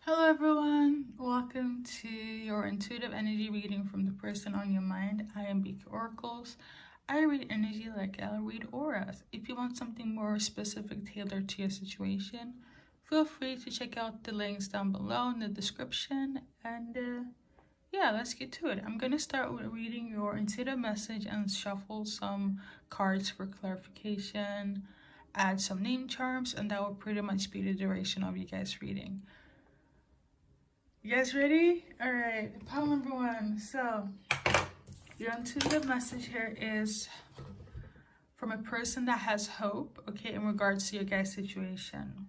Hello everyone, welcome to your intuitive energy reading from the person on your mind. I am BKA Oracles. I read energy like I read auras. If you want something more specific tailored to your situation, feel free to check out the links down below in the description. And yeah, let's get to it. I'm going to start with reading your intuitive message and shuffle some cards for clarification, add some name charms, and that will pretty much be the duration of you guys' reading. You guys ready? All right, pile number one. So, your intuitive message here is from a person that has hope, okay, in regards to your guys' situation.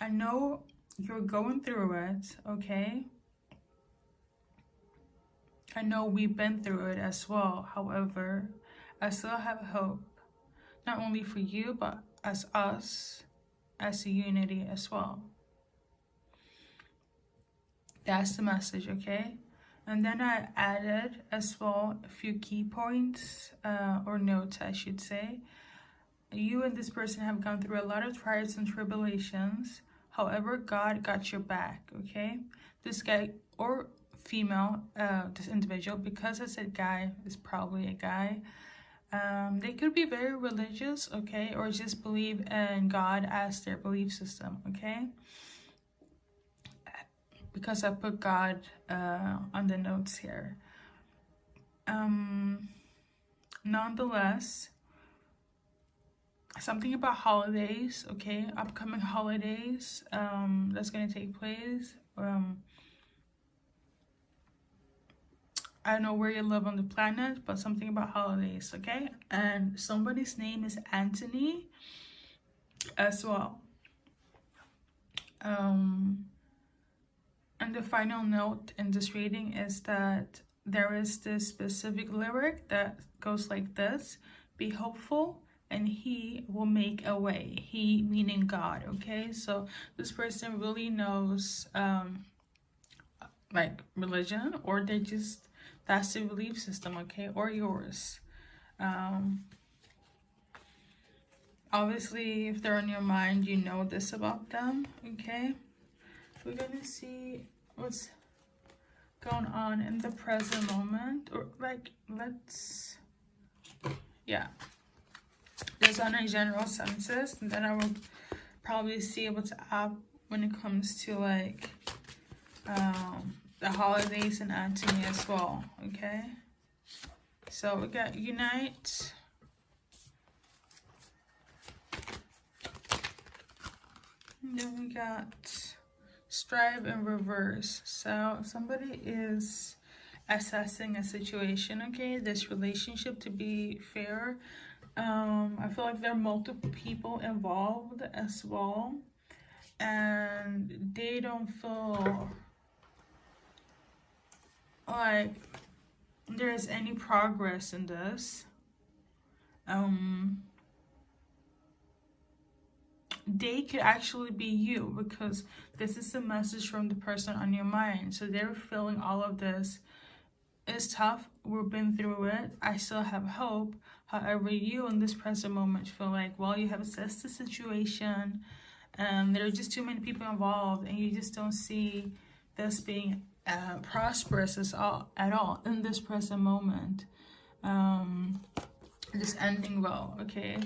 I know you're going through it, okay? I know we've been through it as well. However, I still have hope, not only for you, but as us, as a unity as well. That's the message, okay? And then I added as well a few key points, or notes, I should say. You and this person have gone through a lot of trials and tribulations. However, God got your back, okay? This guy or female, this individual, because I said guy, is probably a guy. They could be very religious, okay? Or just believe in God as their belief system, okay? Because I put God on the notes here. Nonetheless, something about holidays, okay? Upcoming holidays that's going to take place. I don't know where you live on the planet, but something about holidays, okay? And somebody's name is Anthony as well. And the final note in this reading is that there is this specific lyric that goes like this: be hopeful and he will make a way. He meaning God, okay? So this person really knows like religion, or they just, that's the belief system, okay? Or yours. Obviously, if they're on your mind, you know this about them, okay? We're gonna see what's going on in the present moment, or like, let's, yeah, there's on a general census, and then I will probably see what's up when it comes to like the holidays and Anthony as well, okay? So we got unite, and then we got strive in reverse. So somebody is assessing a situation, okay, this relationship to be fair. I feel like there are multiple people involved as well, and they don't feel like there's any progress in this. They could actually be you, because this is a message from the person on your mind. So they're feeling all of this. It's tough. We've been through it. I still have hope. However, you in this present moment feel like, well, you have assessed the situation and there are just too many people involved, and you just don't see this being prosperous at all in this present moment. Just ending well, okay?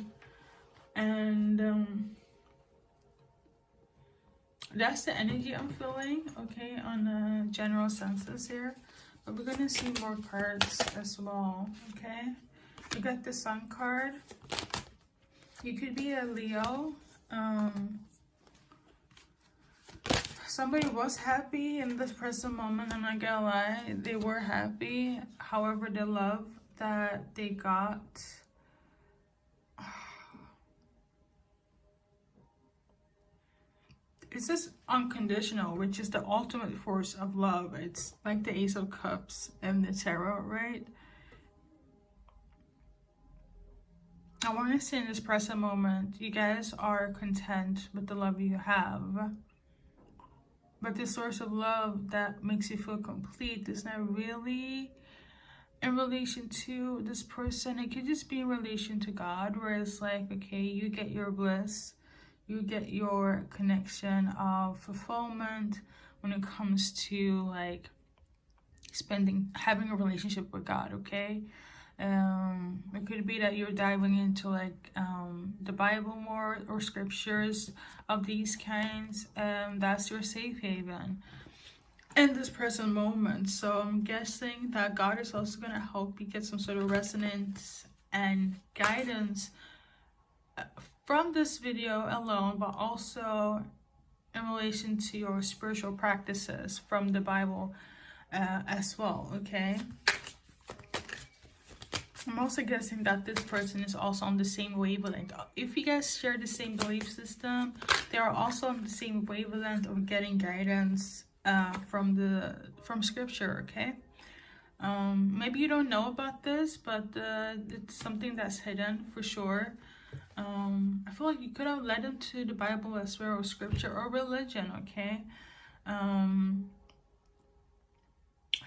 And that's the energy I'm feeling, okay, on a general census here. But we're gonna see more cards as well, okay? We got the Sun card. You could be a Leo. Somebody was happy in this present moment, I'm not gonna lie. They were happy. However, the love that they got, it's just unconditional, which is the ultimate force of love. It's like the Ace of Cups and the Tarot, right? I want to say in this present moment, you guys are content with the love you have. But the source of love that makes you feel complete is not really in relation to this person. It could just be in relation to God, where it's like, okay, you get your bliss, you get your connection of fulfillment when it comes to like having a relationship with God, okay? It could be that you're diving into like the Bible more, or scriptures of these kinds. That's your safe haven in this present moment. So I'm guessing that God is also going to help you get some sort of resonance and guidance from this video alone, but also in relation to your spiritual practices from the Bible as well, okay? I'm also guessing that this person is also on the same wavelength. If you guys share the same belief system, they are also on the same wavelength of getting guidance from scripture, okay? Maybe you don't know about this, but it's something that's hidden for sure. I feel like you could have led them to the Bible as well, or scripture, or religion, okay?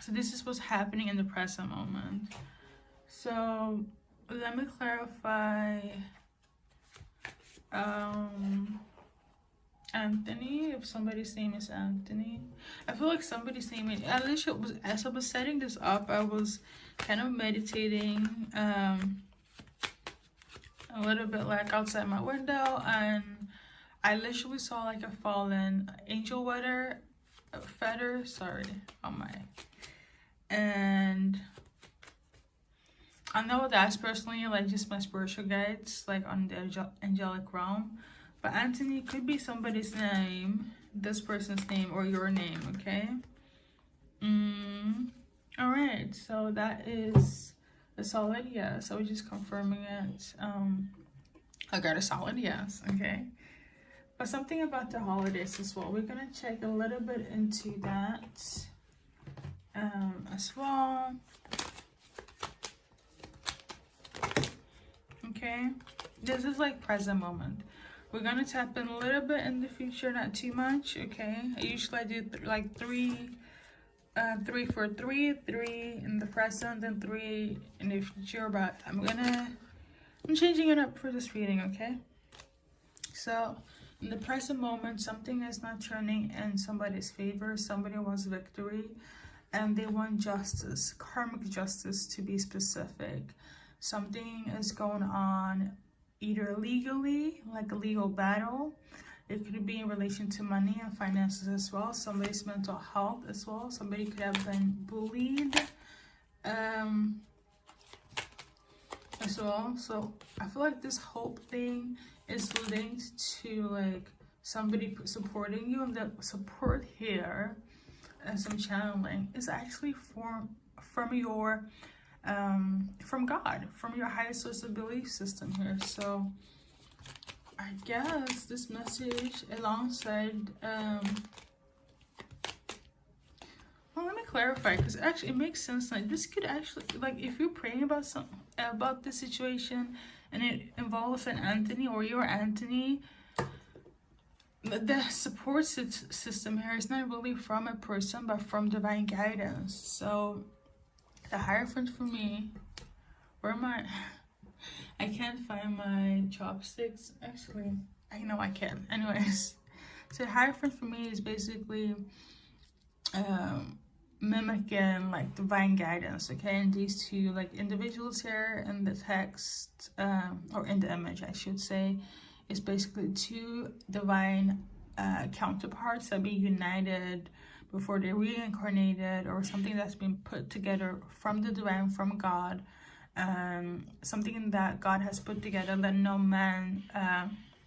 So this is what's happening in the present moment. So let me clarify. Anthony, if somebody's name is Anthony, I feel like somebody's name is, at least it was, as I was setting this up, I was kind of meditating a little bit like outside my window, and I literally saw like a fallen angel feather, sorry, on my, and I know that's personally like just my spiritual guides, like on the angelic realm. But Anthony could be somebody's name, this person's name, or your name, okay? All right, so that is a solid yes. I was just confirming it. I got a solid yes, okay? But something about the holidays as well. We're gonna check a little bit into that as well. Okay, this is like present moment. We're gonna tap in a little bit in the future, not too much, okay? I usually do like three for three in the present, and 3 in the future, but I'm changing it up for this reading, okay? So in the present moment, something is not turning in somebody's favor. Somebody wants victory, and they want justice, karmic justice to be specific. Something is going on either legally, like a legal battle. It could be in relation to money and finances as well. Somebody's mental health as well. Somebody could have been bullied as well. So I feel like this hope thing is linked to like somebody supporting you, and the support here, as I'm channeling, is actually from your from God, from your highest source of belief system here. So I guess this message alongside well, let me clarify, because actually it makes sense. Like this could actually, like if you're praying about this situation and it involves an Anthony or your Anthony, the support system here is not really from a person but from divine guidance. So the Hierophant for me, where am I can't find my chopsticks. Actually, I know I can. Anyways, so Hierophant for me is basically mimicking like divine guidance, okay? And these two like individuals here in the text, or in the image I should say, is basically two divine counterparts that be united before they reincarnated, or something that's been put together from the divine, from God, something that God has put together, let no man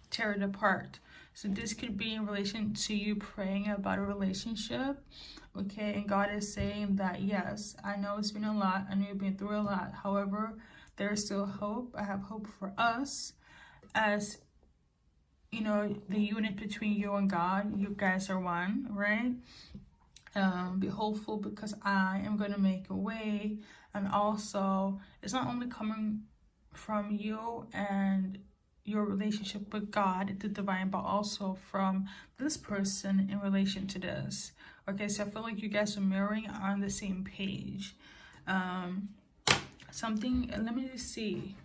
tear it apart. So this could be in relation to you praying about a relationship, okay? And God is saying that, yes, I know it's been a lot, I know you've been through a lot, however, there is still hope. I have hope for us as, you know, the unit between you and God. You guys are one, right? Be hopeful, because I am going to make a way. And also, it's not only coming from you and your relationship with God, the divine, but also from this person in relation to this. Okay, so I feel like you guys are mirroring, on the same page. Something, let me just see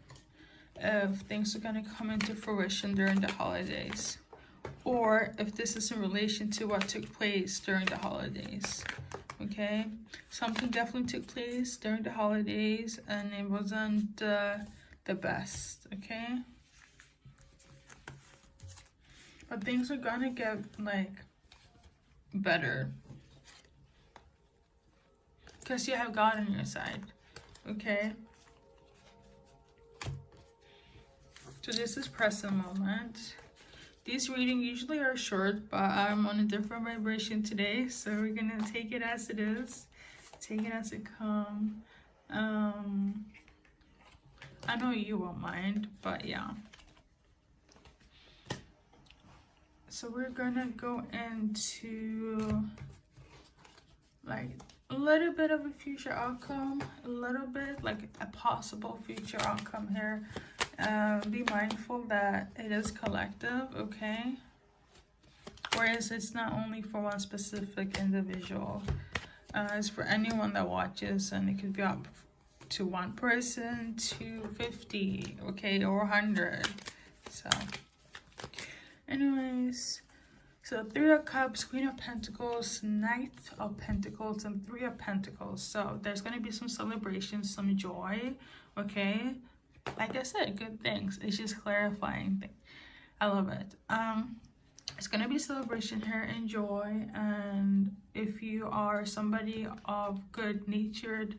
if things are going to come into fruition during the holidays. or if this is in relation to what took place during the holidays. Okay, something definitely took place during the holidays and it wasn't the best. Okay, but things are gonna get like better because you have God on your side. Okay, so this is present moment. These readings usually are short, but I'm on a different vibration today, so we're gonna take it as it is, take it as it comes. I know you won't mind, but yeah. So we're gonna go into like a little bit of a future outcome, a little bit like a possible future outcome here. Be mindful that it is collective, okay? Whereas it's not only for one specific individual. It's for anyone that watches, and it could be up to one person to 50, okay, or 100. So anyways, so 3 of Cups, Queen of Pentacles, Knight of Pentacles, and 3 of Pentacles. So there's going to be some celebration, some joy, okay? Like I said, good things. It's just clarifying things. I love it. It's going to be celebration here and joy. And if you are somebody of good-natured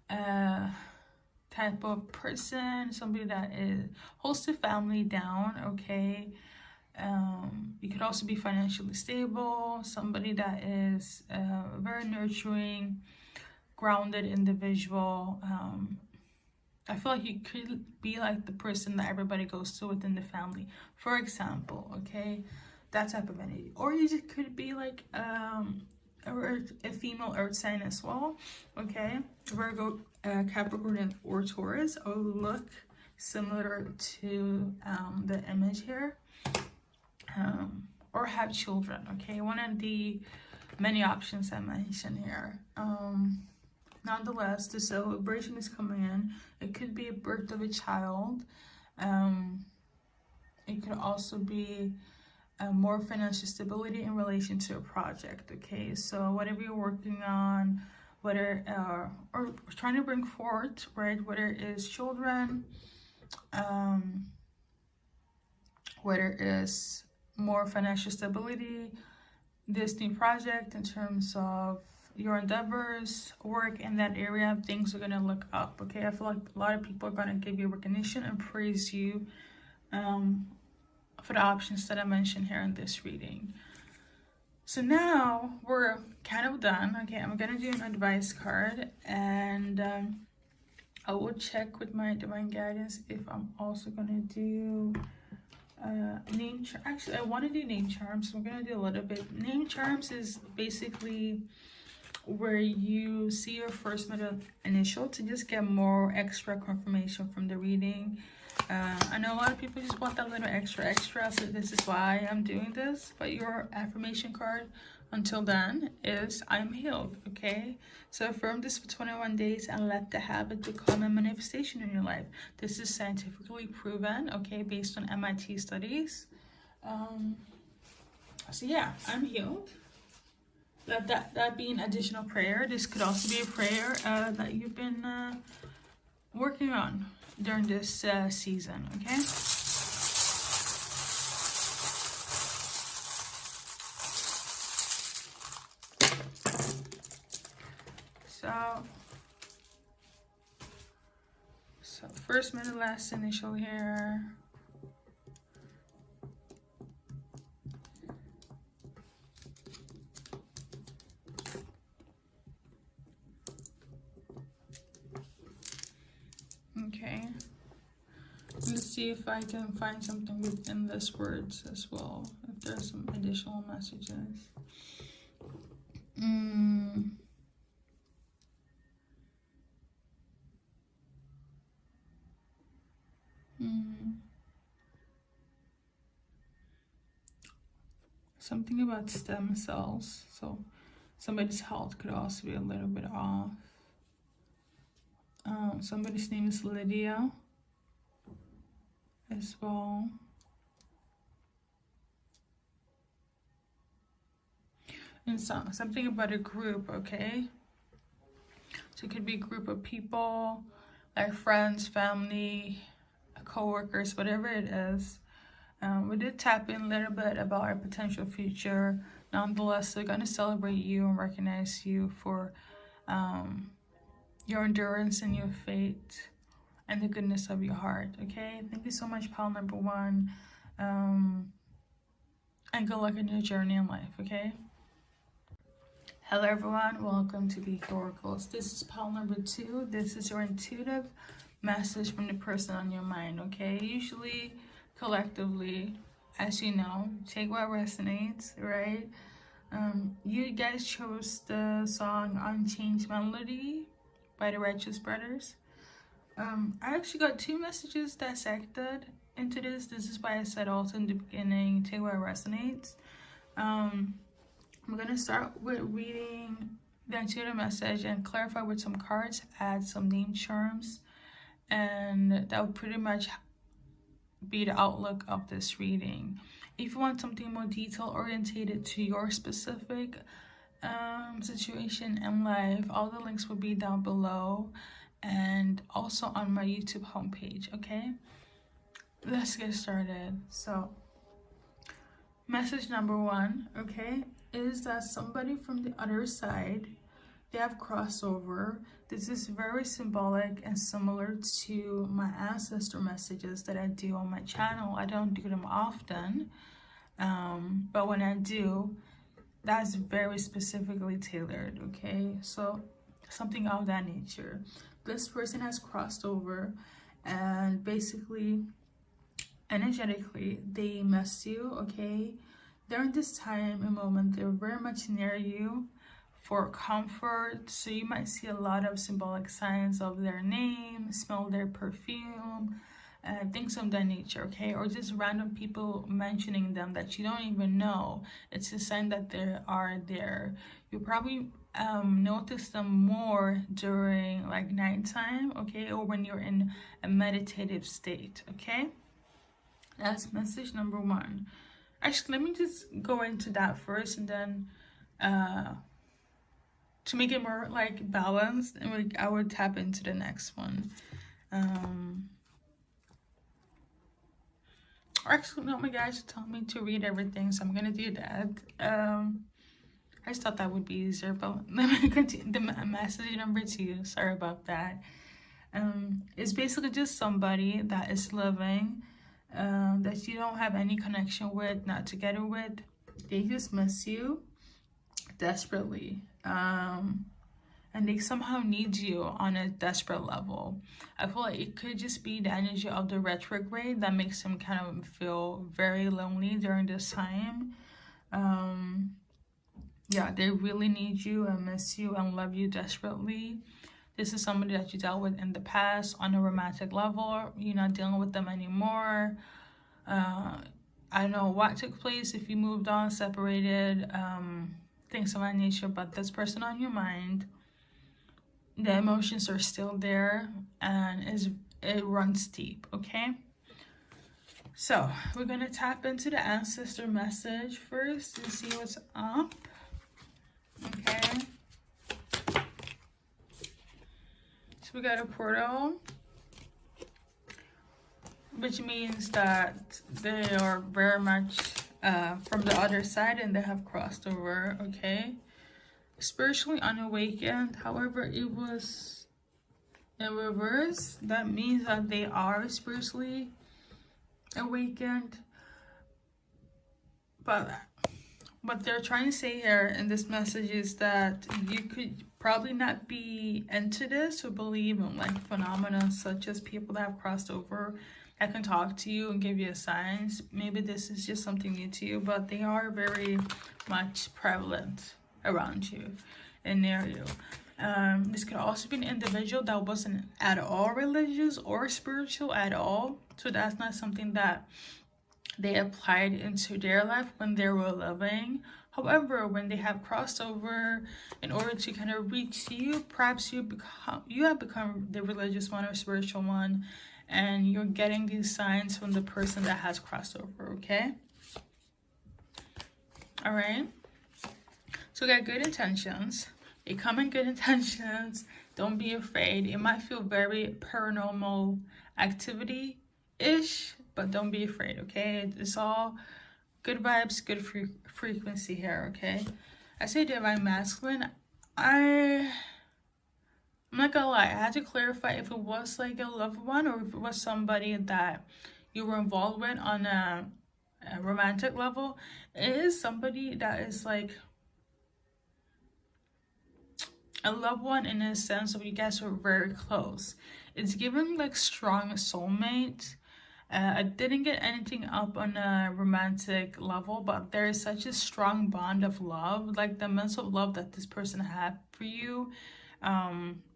type of person, somebody that holds the family down, okay? You could also be financially stable, somebody that is a very nurturing, grounded individual. I feel like you could be like the person that everybody goes to within the family, for example, okay? That type of energy. Or you just could be like a female earth sign as well, okay? Virgo, Capricorn, or Taurus will look similar to the image here. Or have children, okay? One of the many options I mentioned here. Nonetheless, the celebration is coming in. It could be a birth of a child. It could also be more financial stability in relation to a project, okay? So whatever you're working on, whether or trying to bring forth, right? Whether it is children, whether it is more financial stability, this new project in terms of your endeavors, work in that area, things are going to look up, okay? I feel like a lot of people are going to give you recognition and praise you for the options that I mentioned here in this reading. So now we're kind of done, okay? I'm going to do an advice card, and I will check with my divine guidance if I'm also going to do name charm. Actually, I want to do name charms, so I'm going to do a little bit. Name charms is basically where you see your first middle initial to just get more extra confirmation from the reading. I know a lot of people just want that little extra, so this is why I'm doing this. But your affirmation card until then is I'm healed, okay? So affirm this for 21 days and let the habit become a manifestation in your life. This is scientifically proven, okay, based on MIT studies. So yeah, I'm healed. Let that be an additional prayer. This could also be a prayer that you've been working on during this season, okay? So first, middle, last initial here. Okay. Let's see if I can find something within this words as well. If there's some additional messages. Something about stem cells. So somebody's health could also be a little bit off. Somebody's name is Lydia as well. And something about a group, okay? So it could be a group of people, like friends, family, co-workers, whatever it is. We did tap in a little bit about our potential future. Nonetheless, they're going to celebrate you and recognize you for your endurance and your faith and the goodness of your heart, okay? Thank you so much, pile number 1. And good luck in your journey in life, okay? Hello, everyone. Welcome to BKA Oracles. This is pile number 2. This is your intuitive message from the person on your mind, okay? Usually, collectively, as you know, take what resonates, right? You guys chose the song Unchained Melody by the Righteous Brothers. I actually got 2 messages dissected into this. This is why I said also in the beginning, take what resonates. I'm going to start with reading the intuitive message and clarify with some cards, add some name charms, and that would pretty much be the outlook of this reading. If you want something more detail orientated to your specific situation in life, all the links will be down below and also on my YouTube homepage, okay? Let's get started. So, message number 1, okay, is that somebody from the other side, they have crossover. This is very symbolic and similar to my ancestor messages that I do on my channel. I don't do them often, but when I do, that's very specifically tailored, okay? So something of that nature. This person has crossed over, and basically, energetically, they miss you, okay? During this time and moment, they're very much near you for comfort. So you might see a lot of symbolic signs of their name, smell their perfume, things of that nature, okay? Or just random people mentioning them that you don't even know. It's a sign that they are there. You probably notice them more during like nighttime, okay? Or when you're in a meditative state, okay? That's message number 1. Actually, let me just go into that first, and then to make it more like balanced, and I would tap into the next one. Actually, no, my guys told me to read everything, so I'm gonna do that. I just thought that would be easier, but let me continue. The message number 2, sorry about that. It's basically just somebody that is living, that you don't have any connection with, not together with. They just miss you desperately, and they somehow need you on a desperate level. I feel like it could just be the energy of the retrograde that makes them kind of feel very lonely during this time. Yeah, they really need you and miss you and love you desperately. This is somebody that you dealt with in the past on a romantic level. You're not dealing with them anymore. I don't know what took place, if you moved on, separated, things of that nature, but this person on your mind, the emotions are still there, and it runs deep, okay? So we're gonna tap into the ancestor message first and see what's up, okay? So we got a portal, which means that they are very much from the other side and they have crossed over, okay? Spiritually unawakened, however, it was in reverse. That means that they are spiritually awakened. But what they're trying to say here in this message is that you could probably not be into this or believe in like phenomena such as people that have crossed over that can talk to you and give you signs. Maybe this is just something new to you, but they are very much prevalent around you and near you. This could also be an individual that wasn't at all religious or spiritual at all. So that's not something that they applied into their life when they were living. However, when they have crossed over in order to kind of reach you, perhaps you have become the religious one or spiritual one, and you're getting these signs from the person that has crossed over, okay? All right. So we got good intentions. They come in good intentions. Don't be afraid. It might feel very paranormal activity-ish, but don't be afraid, okay? It's all good vibes, good frequency here, okay? I say divine masculine. I'm not gonna lie, I had to clarify if it was like a loved one or if it was somebody that you were involved with on a romantic level. It is somebody that is like a loved one in a sense of you guys were very close. It's giving like strong soulmate. I didn't get anything up on a romantic level, but there is such a strong bond of love. Like the immense of love that this person had for you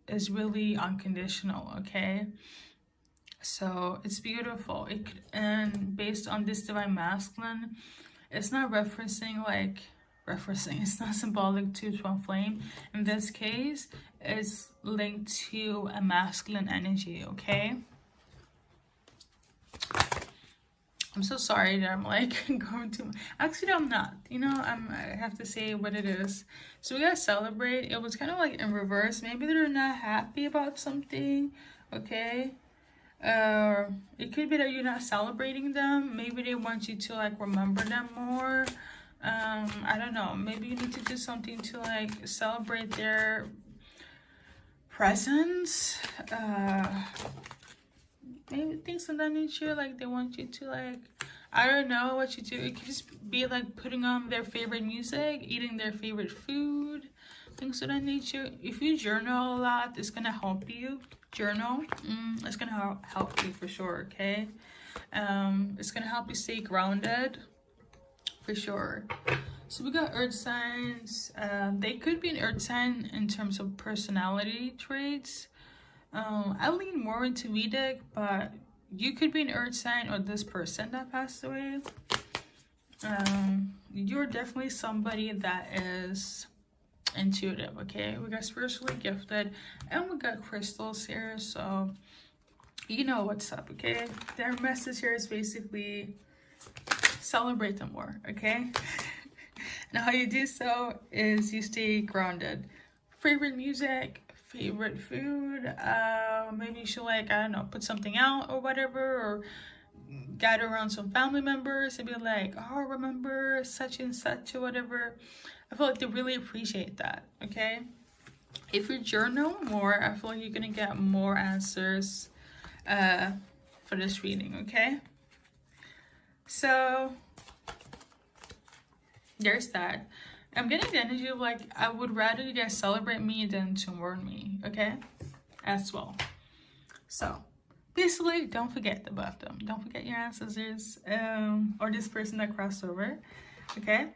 is really unconditional, okay? So it's beautiful. And based on this divine masculine, it's not it's not symbolic to twin flame. In this case, it's linked to a masculine energy, okay? I'm so sorry that I'm like going to. Actually, I'm not. You know, I have to say what it is. So we gotta celebrate. It was kind of like in reverse. Maybe they're not happy about something. Okay. It could be that you're not celebrating them. Maybe they want you to like remember them more. I don't know. Maybe you need to do something to like celebrate their presence. Maybe things of that nature, like they want you to like, I don't know what you do. It could just be like putting on their favorite music, eating their favorite food, things of that nature. If you journal a lot, it's gonna help you. Journal, it's gonna help you for sure, okay? It's gonna help you stay grounded for sure. So we got earth signs. They could be an earth sign in terms of personality traits. I lean more into Vedic, but you could be an earth sign or this person that passed away. You're definitely somebody that is intuitive, okay? We got spiritually gifted and we got crystals here, so you know what's up, okay? Their message here is basically celebrate them more, okay? And how you do so is you stay grounded. Favorite music, favorite food, maybe you should like, I don't know, put something out or whatever, or gather around some family members and be like, oh, remember such and such or whatever. I feel like they really appreciate that, okay? If you journal more, I feel like you're gonna get more answers for this reading, okay? So there's that. I'm getting the energy of like, I would rather you guys celebrate me than to mourn me, okay? As well. So basically, don't forget about them. Don't forget your ancestors or this person that crossed over, okay?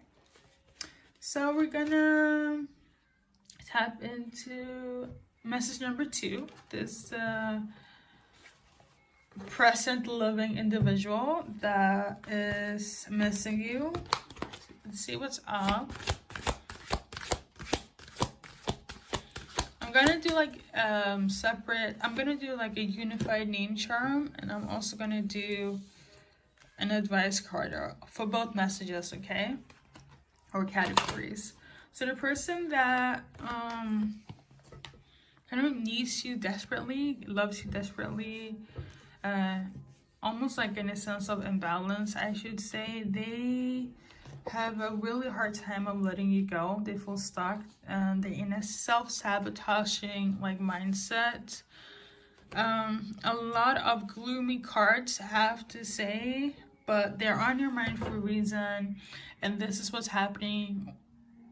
So we're gonna tap into message number 2. This present living individual that is missing you. Let's see what's up. I'm gonna do like separate. I'm gonna do like a unified name charm, and I'm also gonna do an advice card for both messages, okay? Or categories. So the person that kind of needs you desperately, loves you desperately, almost like in a sense of imbalance, I should say, they have a really hard time of letting you go. They feel stuck and they're in a self-sabotaging like mindset. A lot of gloomy cards, I have to say, but they're on your mind for a reason, and this is what's happening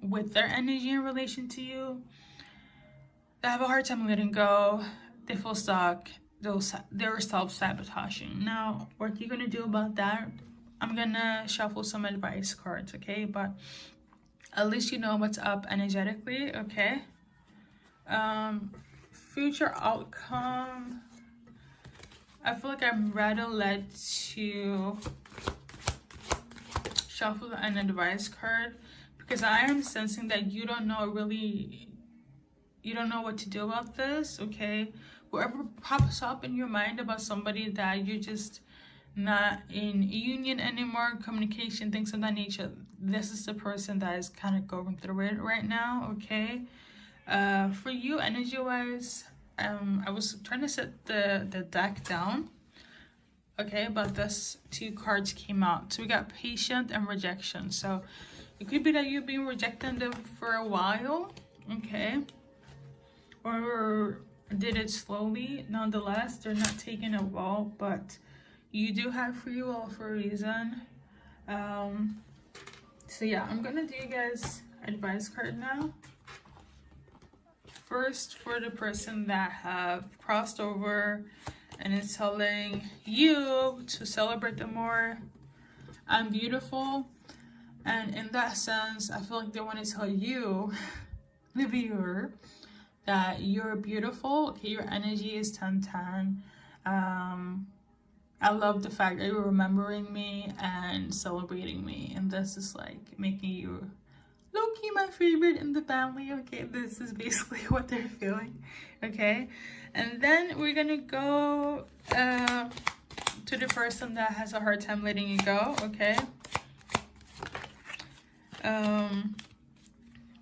with their energy in relation to you. They have a hard time letting go. They feel stuck. They're self-sabotaging. Now, what you're gonna do about that? I'm gonna shuffle some advice cards, okay? But at least you know what's up energetically, okay? Future outcome. I feel like I'm rather led to shuffle an advice card because I am sensing that you don't know what to do about this, okay? Whatever pops up in your mind about somebody that you just not in union anymore, communication, things of that nature. This is the person that is kind of going through it right now, okay? For you, energy-wise, I was trying to set the deck down, okay, but this 2 cards came out. So we got patient and rejection. So it could be that you've been rejecting them for a while, okay, or did it slowly. Nonetheless, they're not taking a while, but you do have free will for a reason. So yeah, I'm gonna do you guys advice card now. First, for the person that have crossed over and is telling you to celebrate them more. I'm beautiful, and in that sense, I feel like they want to tell you, the viewer, that you're beautiful. Okay, your energy is 10-10. I love the fact that you're remembering me and celebrating me, and this is like making you low-key my favorite in the family. Okay, this is basically what they're feeling. Okay, and then we're gonna go to the person that has a hard time letting you go. Okay,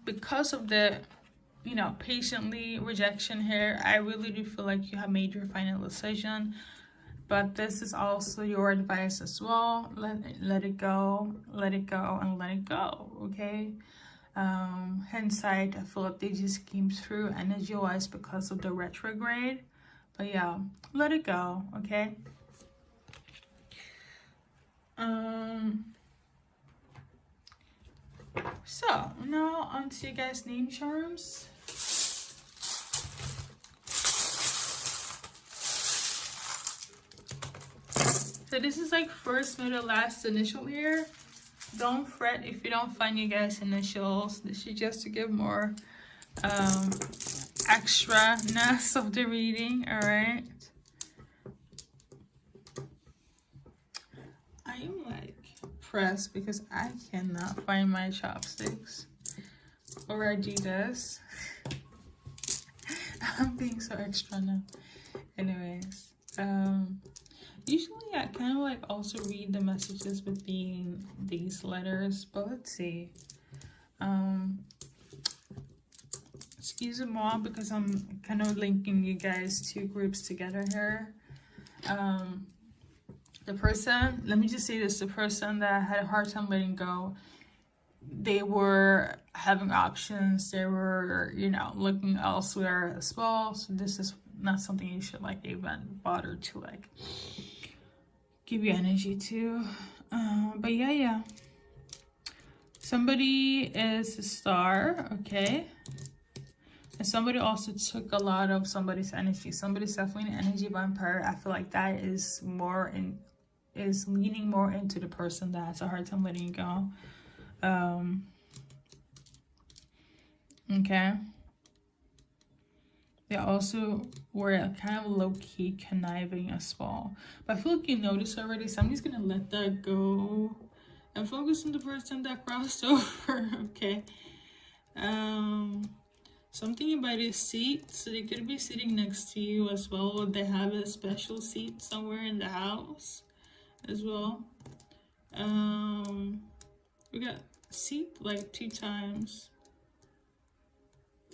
because of the patiently rejection here, I really do feel like you have made your final decision, but this is also your advice as well. Let it go, let it go, and let it go. Okay, hindsight, I feel like they just came through energy wise because of the retrograde, but yeah, let it go. Okay, so now on to you guys' name charms. So this is like first, middle, last initial here. Don't fret if you don't find you guys' initials. This is just to give more extra-ness of the reading, all right? I am like pressed because I cannot find my chopsticks or I do this. I'm being so extra now. Anyways, usually I kind of like also read the messages between these letters, but let's see. Excuse me because I'm kind of linking you guys 2 groups together here. The person, let me just say this, the person that had a hard time letting go, they were having options, they were, looking elsewhere as well. So this is not something you should like even bother to like give you energy to. But yeah, somebody is a star, okay, and somebody also took a lot of somebody's energy. Somebody's definitely an energy vampire. I feel like that is leaning more into the person that has a hard time letting go. Okay, they also were kind of low-key conniving as well, but I feel like you noticed already, so I'm just gonna let that go and focus on the person that crossed over. Okay, something about a seat, so they could be sitting next to you as well, or they have a special seat somewhere in the house as well. We got seat like 2 times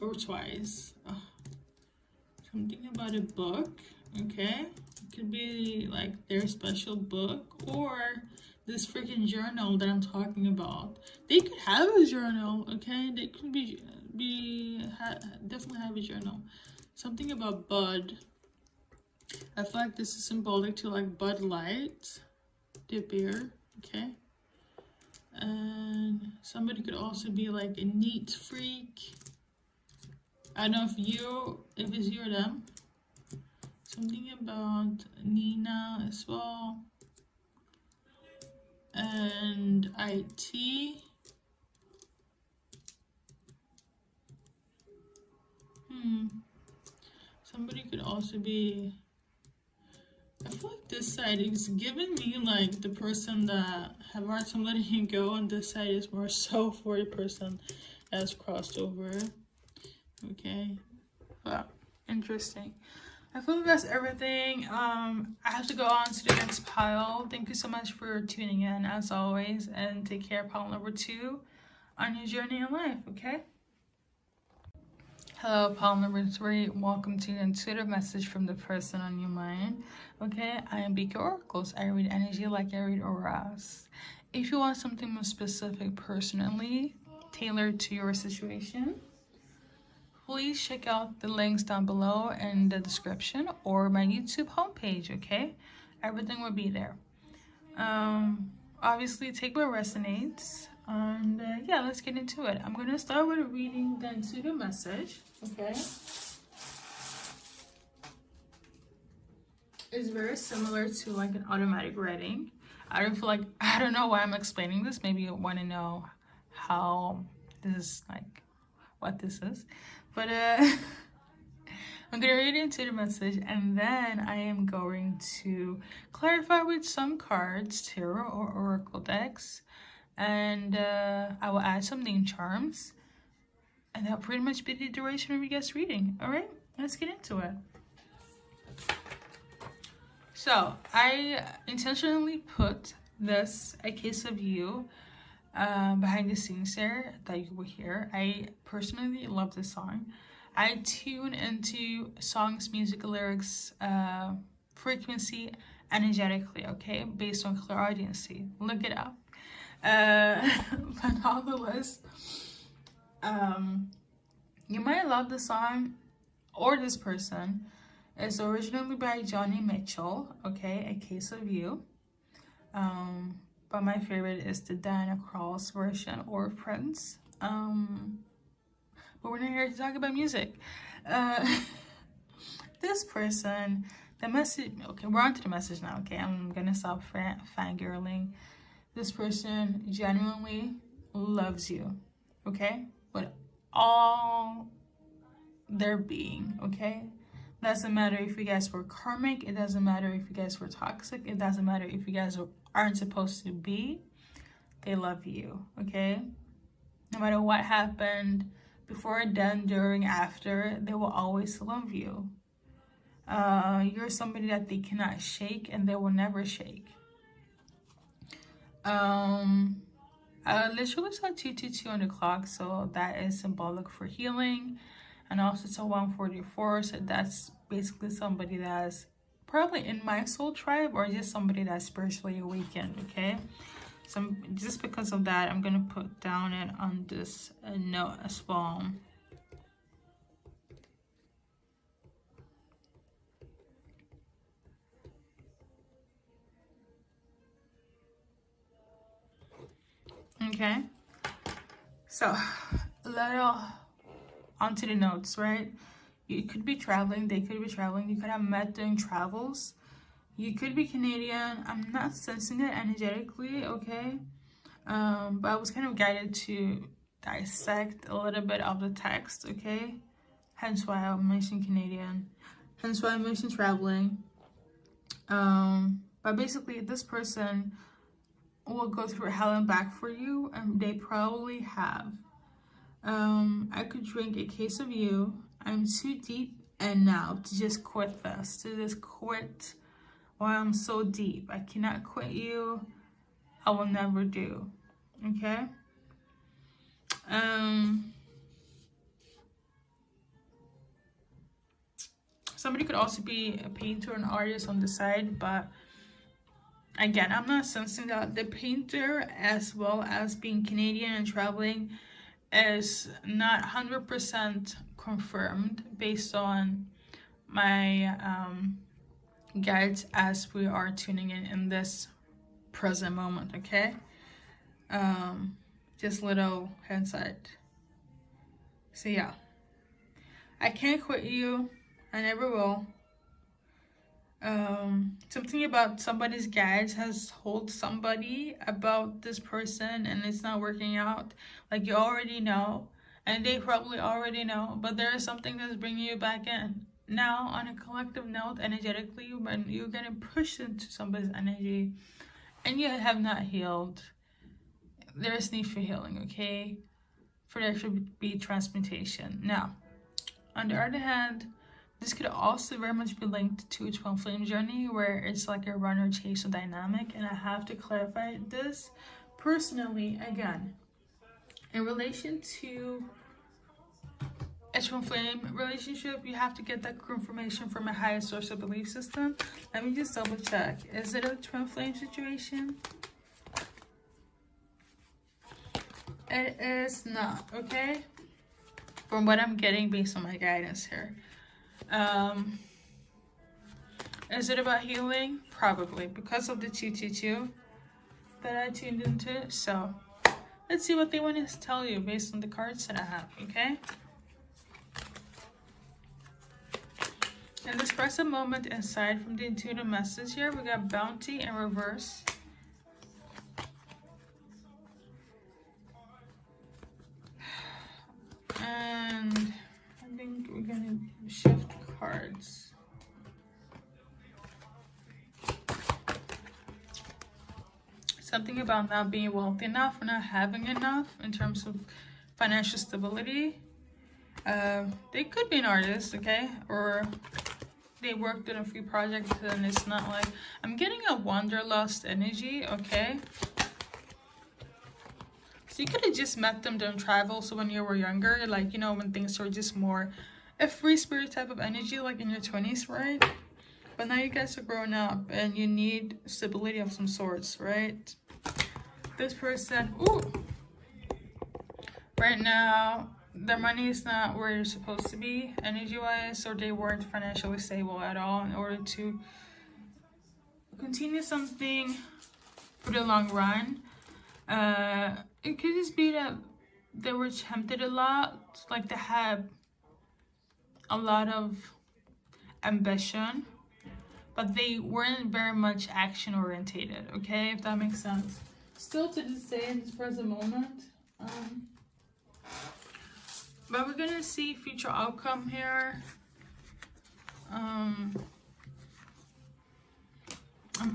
or twice. Something about a book, okay? It could be like their special book, or this freaking journal that I'm talking about. They could have a journal, okay? They could definitely have a journal. Something about Bud. I feel like this is symbolic to like Bud Light, the beer, okay? And somebody could also be like a neat freak. I don't know if it's you or them. Something about Nina as well. And IT. Somebody could also be, I feel like this side is giving me like the person that have a hard time letting you go, and this side is more so for the person that's crossed over. Okay, wow, interesting. I feel like that's everything. I have to go on to the next pile. Thank you so much for tuning in as always, and take care. Pile number 2 on your journey in life, okay? Hello, pile number 3. Welcome to the intuitive message from the person on your mind. Okay, I am BKA Oracles. I read energy like I read auras. If you want something more specific, personally tailored to your situation, please check out the links down below in the description or my YouTube homepage, okay? Everything will be there. Obviously, take what resonates. And yeah, let's get into it. I'm going to start with reading the intuitive message, okay? It's very similar to like an automatic reading. I don't know why I'm explaining this. Maybe you want to know how this is, like, what this is. But I'm going to read into the message, and then I am going to clarify with some cards, tarot or oracle decks, and I will add some name charms, and that'll pretty much be the duration of your guest reading. All right, let's get into it. So I intentionally put this, A Case of You, behind the scenes there that you will hear. I personally love this song. I tune into songs, music, lyrics, frequency, energetically, okay, based on clairaudiency. Look it up. But nonetheless, you might love the song or this person. It's originally by Johnny Mitchell, okay, A Case of You. But my favorite is the Diana Krall's version, or Prince. But we're not here to talk about music. This person, the message, okay, we're on to the message now, okay? I'm gonna stop fangirling. This person genuinely loves you, okay? With all their being, okay? Doesn't matter if you guys were karmic, it doesn't matter if you guys were toxic, it doesn't matter if you guys aren't supposed to be, they love you, okay? No matter what happened before, then, during, after, they will always love you. You're somebody that they cannot shake, and they will never shake. I literally saw 222 on the clock, so that is symbolic for healing. And also it's a 144, so that's basically somebody that's probably in my soul tribe, or just somebody that's spiritually awakened, okay? So just because of that, I'm gonna put down it on this note as well. Okay, so a little onto the notes, right? You could be traveling, they could be traveling, you could have met during travels, you could be Canadian. I'm not sensing it energetically, okay? But I was kind of guided to dissect a little bit of the text, okay? Hence why I mentioned Canadian, hence why I mentioned traveling. But basically this person will go through hell and back for you, and they probably have. I could drink a case of you. I'm too deep and now to just quit this, to just quit while I'm so deep. I cannot quit you. I will never do. Okay? Somebody could also be a painter, an artist on the side, but again, I'm not sensing that. The painter, as well as being Canadian and traveling, is not 100% confirmed based on my guides as we are tuning in this present moment, okay? Just little hindsight. So yeah, I can't quit you. I never will. Something about somebody's guides has told somebody about this person and it's not working out. Like, you already know, and they probably already know, but there is something that's bringing you back in. Now, on a collective note, energetically, when you're getting pushed into somebody's energy and you have not healed, there is need for healing, okay? For there should be transmutation. Now, on the other hand, This could also very much be linked to a twin flame journey where it's like a runner chaser dynamic. And I have to clarify this personally again. In relation to a twin flame relationship, you have to get that confirmation from a higher source of belief system. Let me just double check. Is it a twin flame situation? It is not, okay? From what I'm getting based on my guidance here. Is it about healing? Probably, because of the 222 that I tuned into. So let's see what they want to tell you based on the cards that I have, okay? In this present moment, aside from the intuitive message here, we got bounty in reverse. And I think we're gonna shift cards. Something about not being wealthy enough or not having enough in terms of financial stability. They could be an artist, okay? Or they worked on a free project and it's not like... I'm getting a wanderlust energy, okay? So you could have just met them during travel. So when you were younger, like, you know, when things were just more a free spirit type of energy, like in your 20s, right? But now you guys are growing up and you need stability of some sorts, right? This person, ooh, right now, their money is not where it's supposed to be energy-wise, or they weren't financially stable at all in order to continue something for the long run. It could just be that they were tempted a lot, like they had a lot of ambition, but they weren't very much action orientated, okay, if that makes sense. Still to this day, in this present moment, but we're gonna see future outcome here. I'm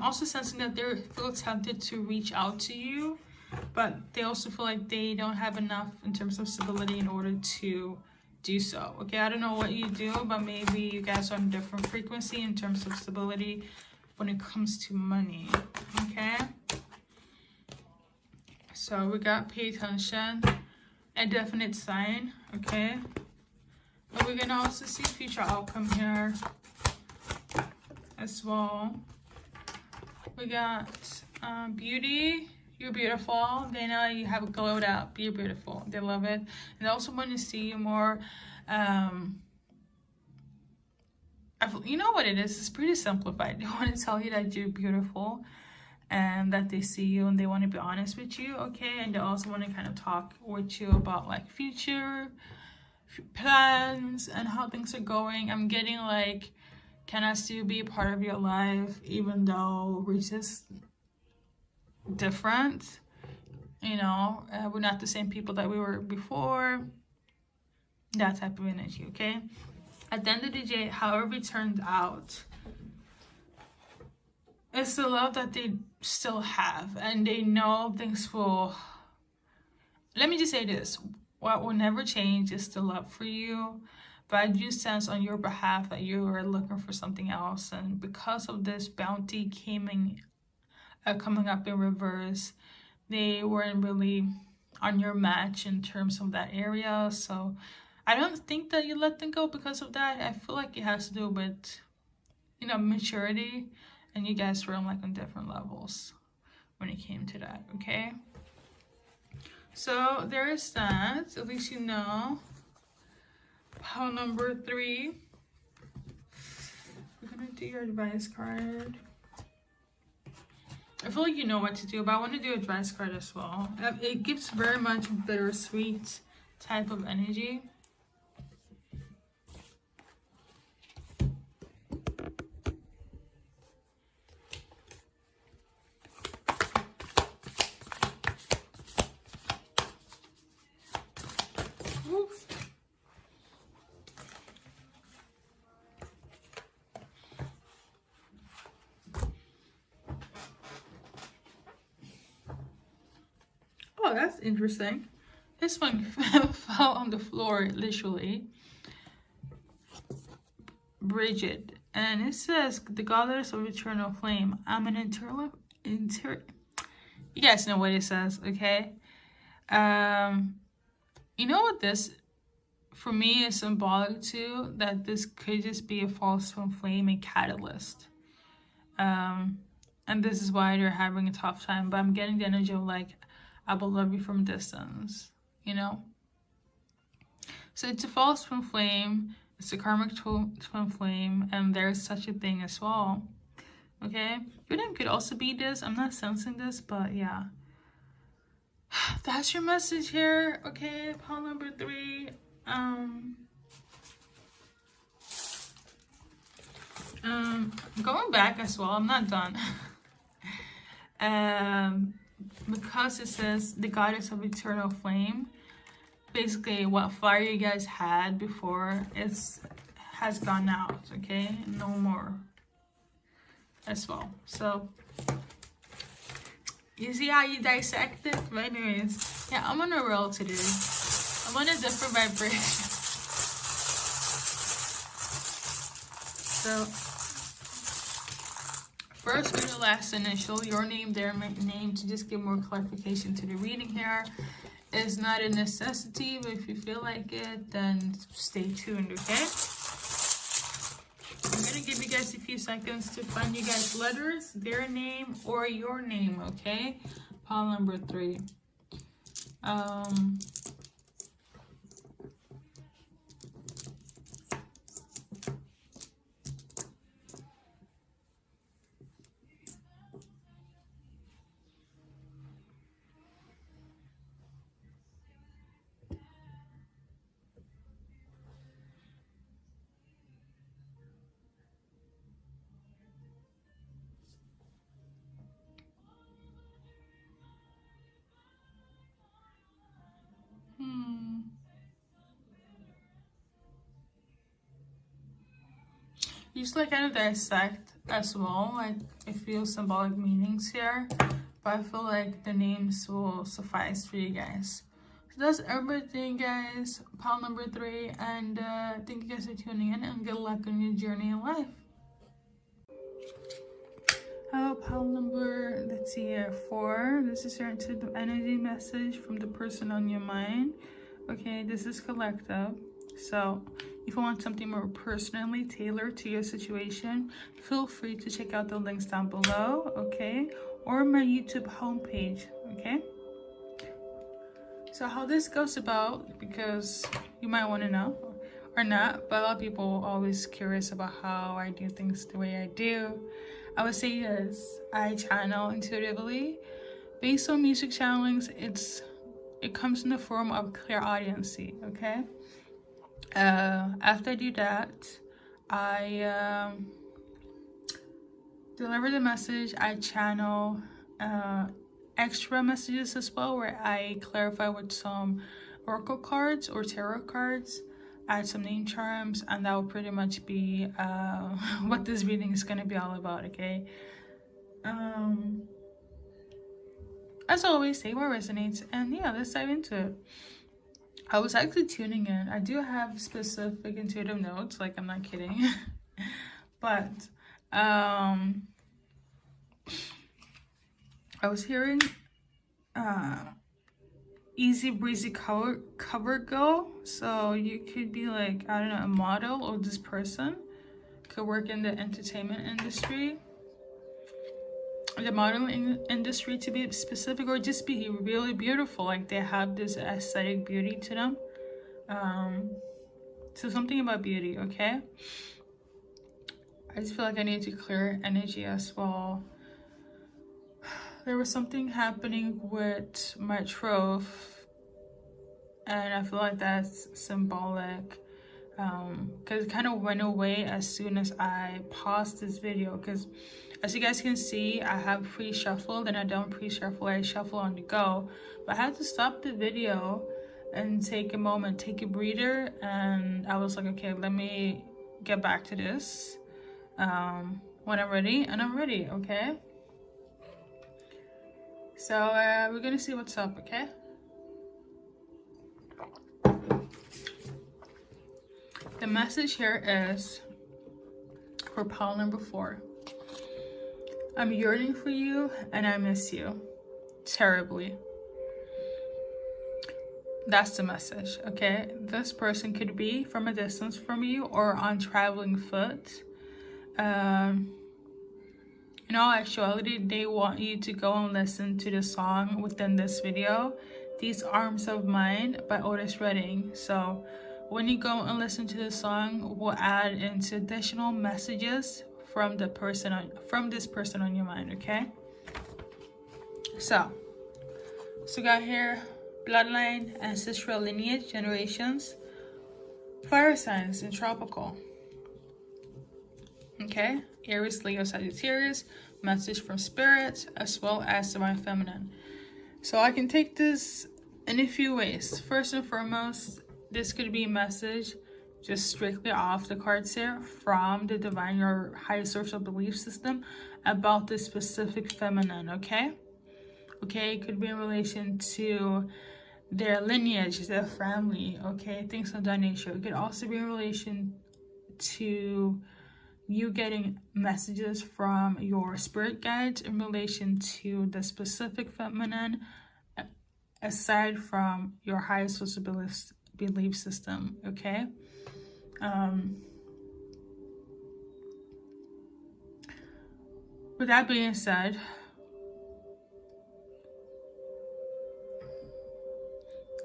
also sensing that they feel tempted to reach out to you, but they also feel like they don't have enough in terms of stability in order to do so. Okay, I don't know what you do, but maybe you guys are on a different frequency in terms of stability when it comes to money. Okay, so we got pay attention, a definite sign. Okay, but we're gonna also see future outcome here as well. We got beauty. You're beautiful. They know you have glowed up. You're beautiful. They love it. And they also want to see you more. You know what it is? It's pretty simplified. They want to tell you that you're beautiful and that they see you and they want to be honest with you, okay? And they also want to kind of talk with you about like future plans and how things are going. I'm getting like, can I still be a part of your life even though we're just different, you know, we're not the same people that we were before, that type of energy, okay? At the end of the day, however it turned out, it's the love that they still have, and they know things will, let me just say this, what will never change is the love for you. But I do sense on your behalf that you are looking for something else, and because of this bounty coming up in reverse, they weren't really on your match in terms of that area. So I don't think that you let them go because of that. I feel like it has to do with, you know, maturity, and you guys were on like on different levels when it came to that, okay? So there is that, at least you know. Pile number 3, we're gonna do your advice card. I feel like you know what to do, but I want to do a advice card as well. It gives very much bittersweet type of energy. Oof. Oh, that's interesting. This one fell on the floor, literally. Bridget, and it says the goddess of eternal flame. I'm an you guys know what it says, okay? You know what this for me is symbolic to? That this could just be a false twin flame, a catalyst. And this is why they're having a tough time. But I'm getting the energy of like, I will love you from distance, you know? So it's a false twin flame, it's a karmic twin flame, and there's such a thing as well. Okay? Your name could also be this. I'm not sensing this, but yeah. That's your message here. Okay, pile number 3. Going back as well, I'm not done. Because it says the goddess of eternal flame, basically what fire you guys had before has gone out, okay? No more as well. So you see how you dissect it? But anyways, yeah, I'm on a roll today. I'm on a different vibration. So first read the last initial, your name, their name, to just give more clarification to the reading here. It's not a necessity, but if you feel like it, then stay tuned, okay? I'm gonna give you guys a few seconds to find you guys letters, their name, or your name, okay? Pile number 3. Just like kind of dissect as well, like I feel symbolic meanings here, but I feel like the names will suffice for you guys. So that's everything, guys. Pile number 3, and thank you guys for tuning in, and good luck on your journey in life. Pile number, let's see here, 4. This is your intuitive energy message from the person on your mind. Okay, this is collective. So if you want something more personally tailored to your situation, feel free to check out the links down below, okay? Or my YouTube homepage, okay? So how this goes about, because you might want to know or not, but a lot of people are always curious about how I do things the way I do. I would say yes, I channel intuitively. Based on music channelings, it comes in the form of clairaudiency, okay? After I do that, I deliver the message. I channel extra messages as well, where I clarify with some oracle cards or tarot cards, add some name charms, and that will pretty much be what this reading is going to be all about, okay? As always, say what resonates, and yeah, let's dive into it. I was actually tuning in. I do have specific intuitive notes, like I'm not kidding. But I was hearing easy breezy cover girl. So you could be like, I don't know, a model, or this person could work in the entertainment industry, the modeling industry to be specific, or just be really beautiful, like they have this aesthetic beauty to them. So something about beauty, okay? I just feel like I need to clear energy as well. There was something happening with my trove, and I feel like that's symbolic, because it kind of went away as soon as I paused this video, because as you guys can see, I have pre-shuffled, and I don't pre-shuffle, I shuffle on the go. But I had to stop the video and take a moment, take a breather, and I was like, okay, let me get back to this when I'm ready, and I'm ready, okay? So we're gonna see what's up, okay? The message here is For pile number 4. I'm yearning for you and I miss you terribly. That's the message, okay? This person could be from a distance from you or on traveling foot. In all actuality, they want you to go and listen to the song within this video, These Arms of Mine by Otis Redding. So when you go and listen to the song, we'll add into additional messages from this person on your mind, okay? So we got here bloodline, ancestral lineage, generations, fire signs, and tropical. Okay, Aries, Leo, Sagittarius, message from spirit, as well as divine feminine. So I can take this in a few ways. First and foremost, this could be a message just strictly off the cards here from the divine, your highest source of belief system about this specific feminine, okay? Okay, it could be in relation to their lineage, their family, okay, things of that nature. It could also be in relation to you getting messages from your spirit guides in relation to the specific feminine, aside from your highest source of belief system, okay? With that being said,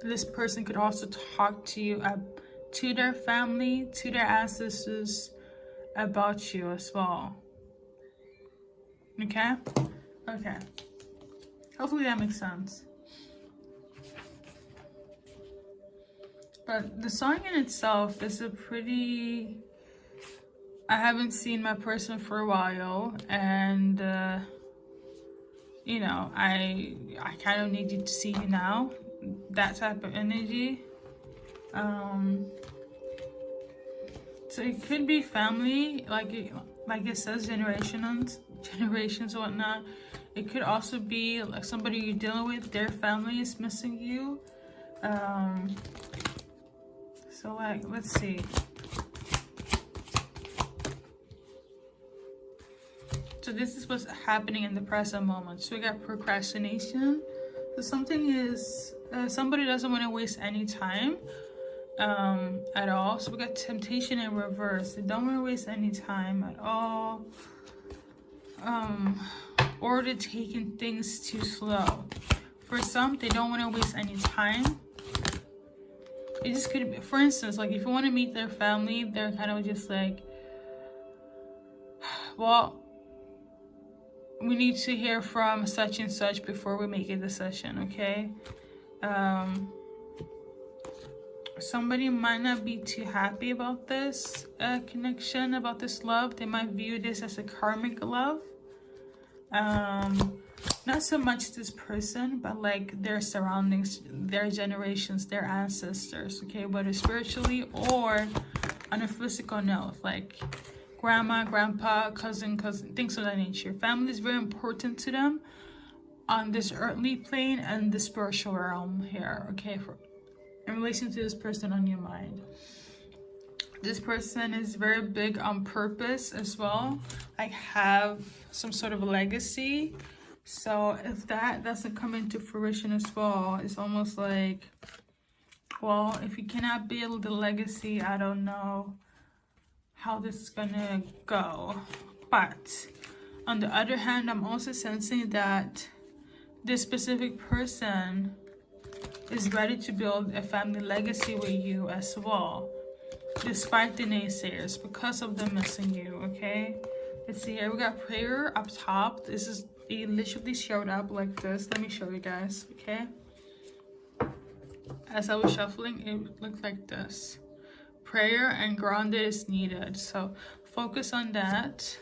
this person could also talk to you, to their family, to their ancestors, about you as well. Okay? Okay. Hopefully that makes sense. But the song in itself is a pretty... I haven't seen my person for a while, and you know, I kind of need you to see you now. That type of energy. So it could be family, like it says, generations and whatnot. It could also be like somebody you're dealing with, their family is missing you. So like, let's see. So this is what's happening in the present moment. So we got procrastination. So somebody doesn't want to waste any time at all. So we got temptation in reverse. They don't want to waste any time at all. Or they're taking things too slow. For some, they don't want to waste any time. It just could be, for instance, like if you want to meet their family, they're kind of just like, well, we need to hear from such and such before we make a decision, okay? Somebody might not be too happy about this connection, about this love. They might view this as a karmic love. Not so much this person, but like their surroundings, their generations, their ancestors, okay? Whether spiritually or on a physical note, like grandma, grandpa, cousin, things of that nature. Family is very important to them on this earthly plane and the spiritual realm here, okay? In relation to this person on your mind. This person is very big on purpose as well. Like have some sort of legacy. So if that doesn't come into fruition as well, it's almost like, well, if you cannot build the legacy, I don't know how this is gonna go. But on the other hand, I'm also sensing that this specific person is ready to build a family legacy with you as well, despite the naysayers, because of them missing you, okay? Let's see here, we got prayer up top. This is, it literally showed up like this. Let me show you guys, okay? As I was shuffling, it looked like this. Prayer and grounded is needed, so focus on that.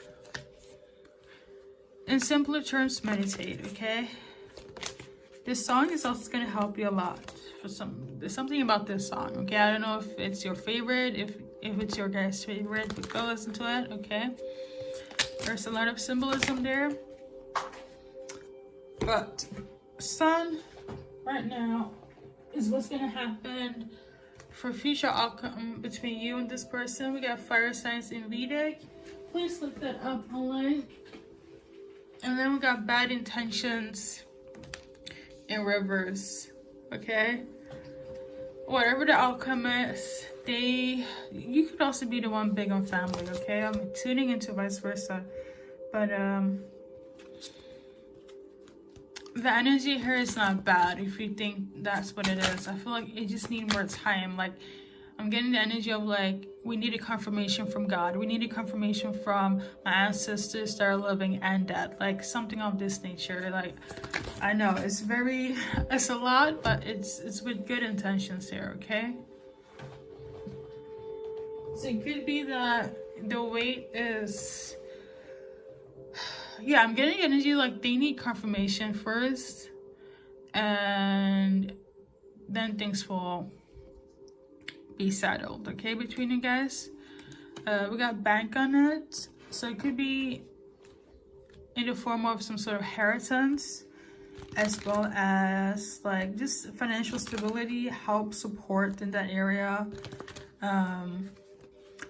In simpler terms, meditate, okay? This song is also going to help you a lot. There's something about this song, okay? I don't know if it's your favorite, if it's your guys' favorite, but go listen to it, okay? There's a lot of symbolism there. But sun right now is what's going to happen for future outcome between you and this person. We got fire signs in Vedic, please look that up online. And then we got bad intentions in reverse. Okay, whatever the outcome is, you could also be the one big on family. Okay, I'm tuning into vice versa, but the energy here is not bad if you think that's what it is. I feel like it just needs more time. Like, I'm getting the energy of like, we need a confirmation from God. We need a confirmation from my ancestors that are living and dead. Like something of this nature. Like, I know it's a lot, but it's with good intentions here, okay? So it could be that the weight is, yeah, I'm getting energy like they need confirmation first, and then things will be settled, okay, between you guys. We got bank on it, so it could be in the form of some sort of inheritance, as well as like just financial stability, help, support in that area.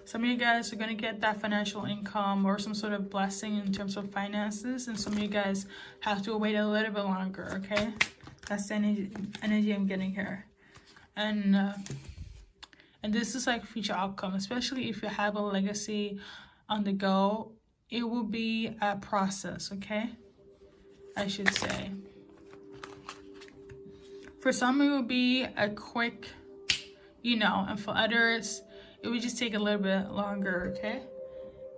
Some of you guys are going to get that financial income or some sort of blessing in terms of finances, and some of you guys have to wait a little bit longer, okay? That's the energy I'm getting here. And this is like future outcome, especially if you have a legacy on the go. It will be a process, okay? I should say. For some, it will be a quick, and for others, it would just take a little bit longer, okay?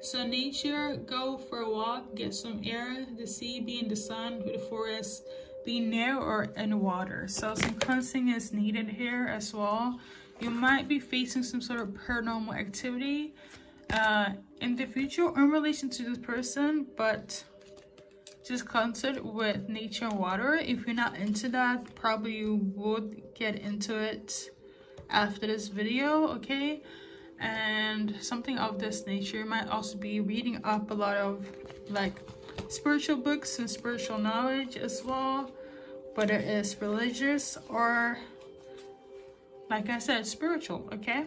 So nature, go for a walk, get some air, the sea, be in the sun, with the forest, be near or in water. So some cleansing is needed here as well. You might be facing some sort of paranormal activity in the future in relation to this person, but just cleanse it with nature and water. If you're not into that, probably you would get into it after this video, okay? And something of this nature. You might also be reading up a lot of like spiritual books and spiritual knowledge as well, whether it's religious or, like I said, spiritual, okay?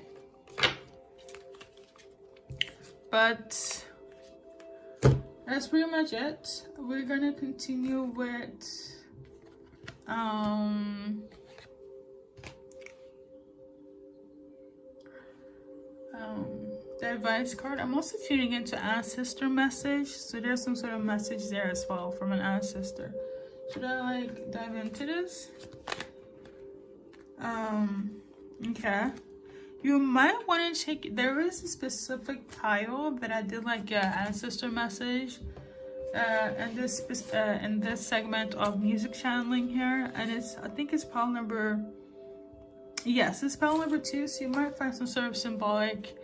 But that's pretty much it. We're gonna continue with the advice card. I'm also tuning into ancestor message, so there's some sort of message there as well from an ancestor. Should I like dive into this? Okay. You might want to check. There is a specific pile that I did like an ancestor message in this segment of music channeling here, and I think it's pile number. Yes, it's pile number 2. So you might find some sort of symbolic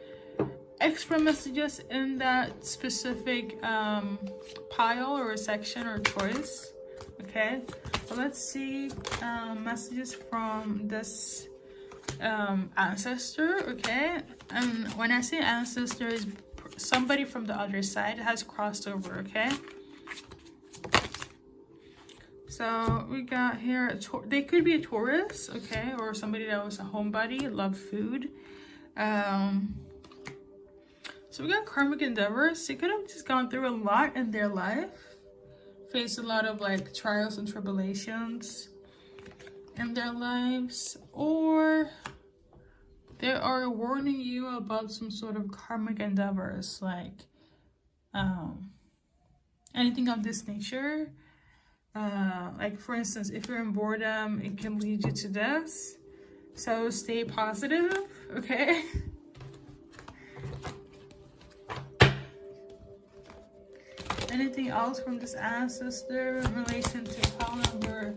extra messages in that specific pile or section or choice. Okay, but let's see messages from this ancestor. Okay, and when I say ancestor, is somebody from the other side has crossed over. Okay, so we got here they could be a Taurus, okay, or somebody that was a homebody, loved food. So we got karmic endeavors. They could have just gone through a lot in their life, faced a lot of like trials and tribulations in their lives, or they are warning you about some sort of karmic endeavors, like anything of this nature. Like for instance, if you're in boredom, it can lead you to this, so stay positive, okay? Anything else from this ancestor in relation to pile number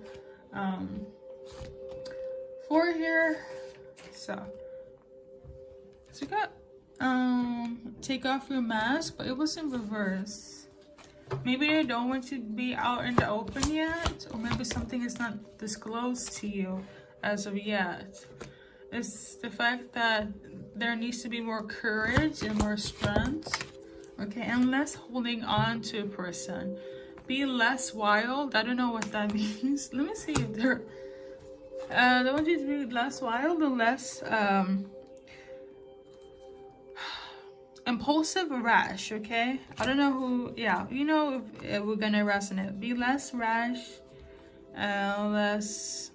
4 here? So we got take off your mask, but it was in reverse. Maybe they don't want you to be out in the open yet, or maybe something is not disclosed to you as of yet. It's the fact that there needs to be more courage and more strength, okay, and less holding on to a person. Be less wild. I don't know what that means. Let me see if they're they want you to be less wild and less impulsive rash, okay? I don't know who, yeah, you know, if we're gonna resonate. Be less rash, less,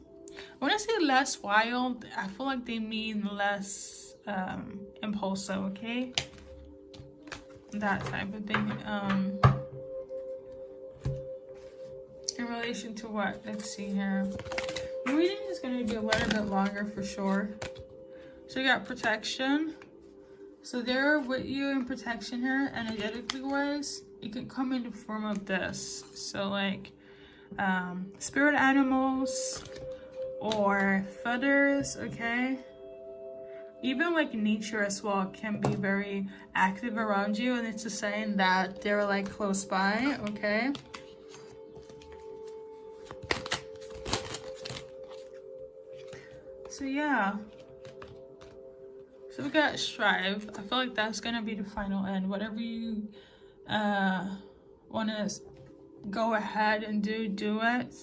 when I say less wild, I feel like they mean less impulsive, okay? That type of thing. In relation to what? Let's see here. The reading is going to be a little bit longer for sure. So you got protection. So they're with you in protection here, energetically wise. It can come in the form of this. So like spirit animals or feathers, okay? Even like nature as well can be very active around you, and it's a sign that they're like close by, okay? So yeah. So we got strive. I feel like that's gonna be the final end. Whatever you wanna go ahead and do it.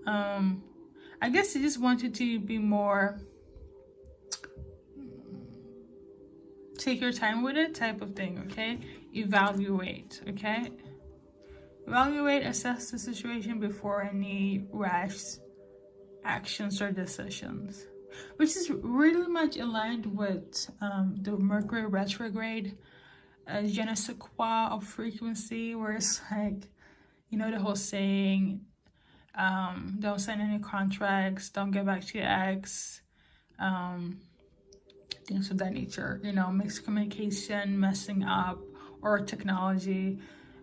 I guess I just wanted to be more take your time with it type of thing, okay? Evaluate, okay? Evaluate, assess the situation before any rash actions or decisions, which is really much aligned with the Mercury retrograde, je ne sais quoi of frequency, where it's like, you know, the whole saying, don't sign any contracts, don't get back to your ex, things of that nature, you know, mixed communication, messing up, or technology.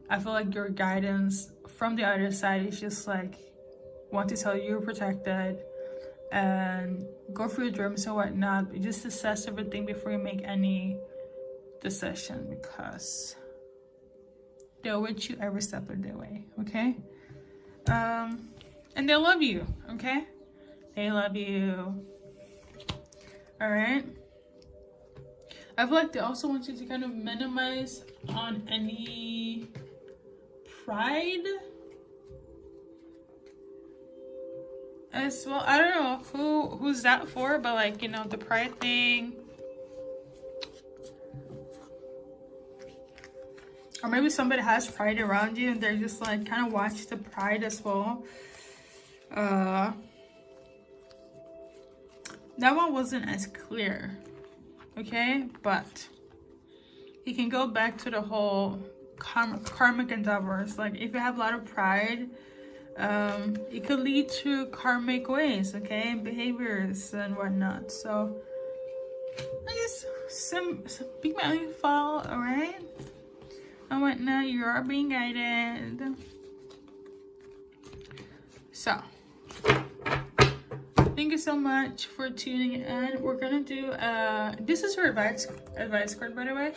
I feel like your guidance from the other side is just like, want to tell you you're protected and go for your dreams and whatnot, but just assess everything before you make any decision, because they're with you every step of the way, okay? And they love you, okay? They love you. All right. I feel like they also want you to kind of minimize on any pride as well. I don't know who's that for, but like, you know, the pride thing. Or maybe somebody has pride around you and they're just like kind of watch the pride as well. That one wasn't as clear, okay? But you can go back to the whole karmic endeavors. Like if you have a lot of pride, it could lead to karmic ways, okay, behaviors and whatnot. So I guess some big value fall, all right, and whatnot. You are being guided. So thank you so much for tuning in. We're gonna do this is your advice card, by the way.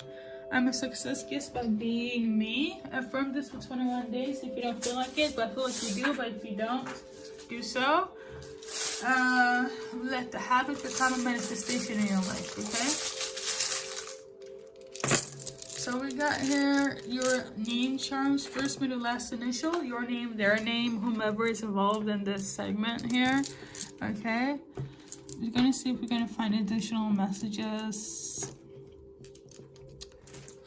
I'm a success gift by being me. Affirm this for 21 days if you don't feel like it, but I feel like you do. But if you don't, do so. Let the habit become a manifestation in your life, okay? So we got here your name charms, first, middle, last initial, your name, their name, whomever is involved in this segment here, okay? We're gonna see if we're gonna find additional messages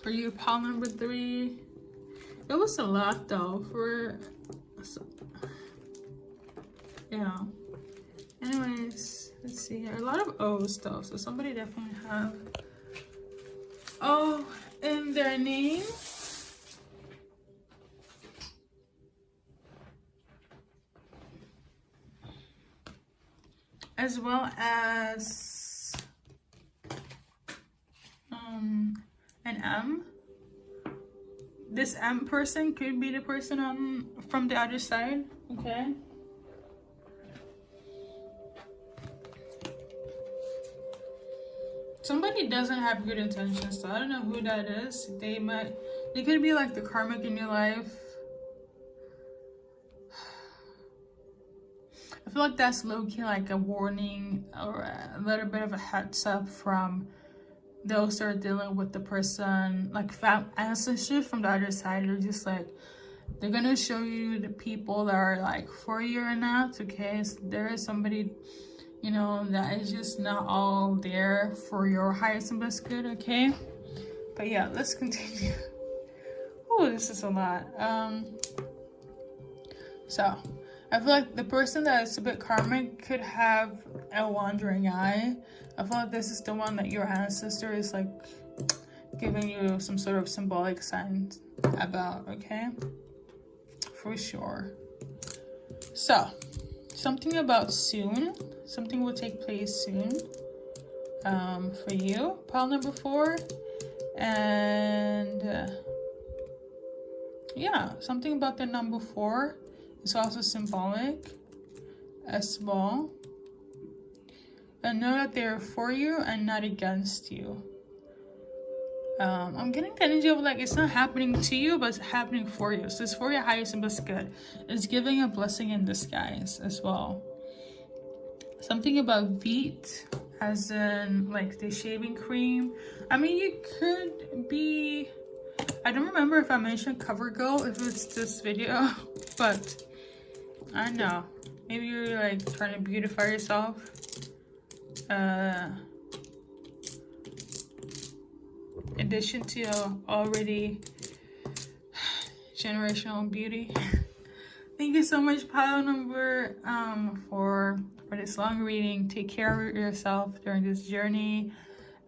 for you, pile number 3. It was a lot though for, yeah. Anyways, let's see here. A lot of O's though, so somebody definitely have O in their name. As well as an M. This M person could be the person from the other side, okay? Somebody doesn't have good intentions, so I don't know who that is. They could be like the karmic in your life. I feel like that's low-key like a warning or a little bit of a heads up from those that are dealing with the person, like ancestors from the other side. They're just like, they're gonna show you the people that are like for you or not, okay? So there is somebody, you know, that is just not all there for your highest and best good, okay? But yeah, let's continue. Oh, this is a lot. So I feel like the person that is a bit karmic could have a wandering eye. I feel like this is the one that your ancestor is like giving you some sort of symbolic signs about, okay? For sure. So, something about soon. Something will take place soon for you. Pile number 4. And yeah, something about the number 4 is also symbolic as well. And know that they're for you and not against you. I'm getting the energy of like it's not happening to you, but it's happening for you. So it's for your highest and best good. It's giving a blessing in disguise as well. Something about Veet, as in like the shaving cream. I mean, you could be, I don't remember if I mentioned CoverGirl if it's this video, but I don't know. Maybe you're like trying to beautify yourself. Addition to your already generational beauty. Thank you so much, pile number for this long reading. Take care of yourself during this journey,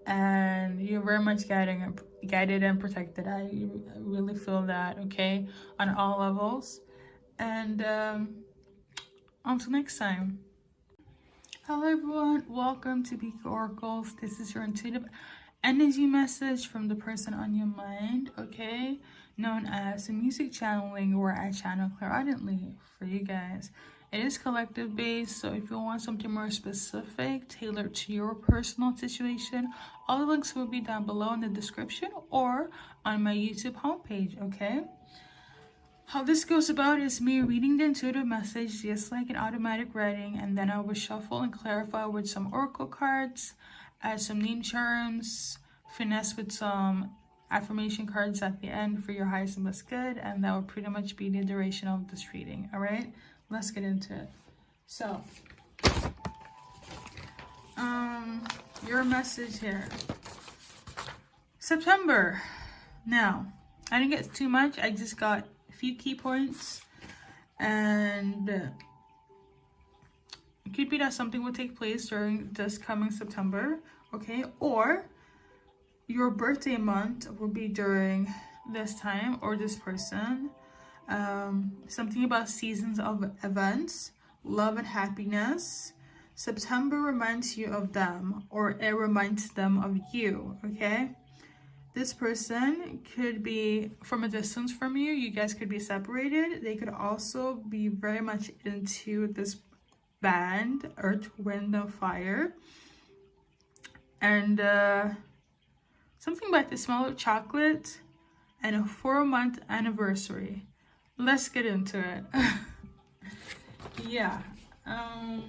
and you're very much guided and protected. I really feel that, okay, on all levels. And until next time. Hello everyone, welcome to BKA Oracles. This is your intuitive energy message from the person on your mind, okay, known as a music channeling, where I channel clairaudiently for you guys. It is collective based, so if you want something more specific tailored to your personal situation, all the links will be down below in the description or on my YouTube homepage, okay? How this goes about is me reading the intuitive message just like an automatic reading, and then I will shuffle and clarify with some oracle cards, add some name charms, finesse with some affirmation cards at the end for your highest and best good, and that will pretty much be the duration of this reading. All right, let's get into it. So your message here, September. Now I didn't get too much, I just got a few key points, and it could be that something will take place during this coming September, okay? Or your birthday month will be during this time or this person. Something about seasons of events, love and happiness. September reminds you of them, or it reminds them of you, okay? This person could be from a distance from you. You guys could be separated. They could also be very much into this band, Earth, Wind, and Fire. And something about the smell of chocolate and a 4-month anniversary. Let's get into it. Yeah. I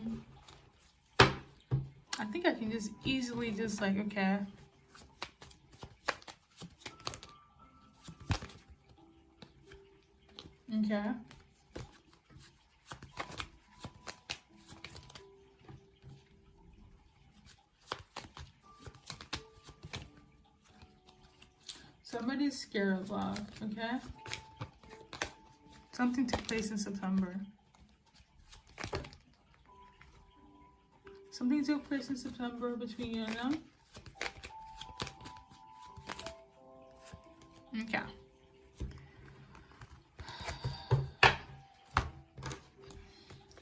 think I can just easily just like, okay. Okay. Somebody's scared of love, okay? Something took place in September. Something took place in September between you and them. Okay.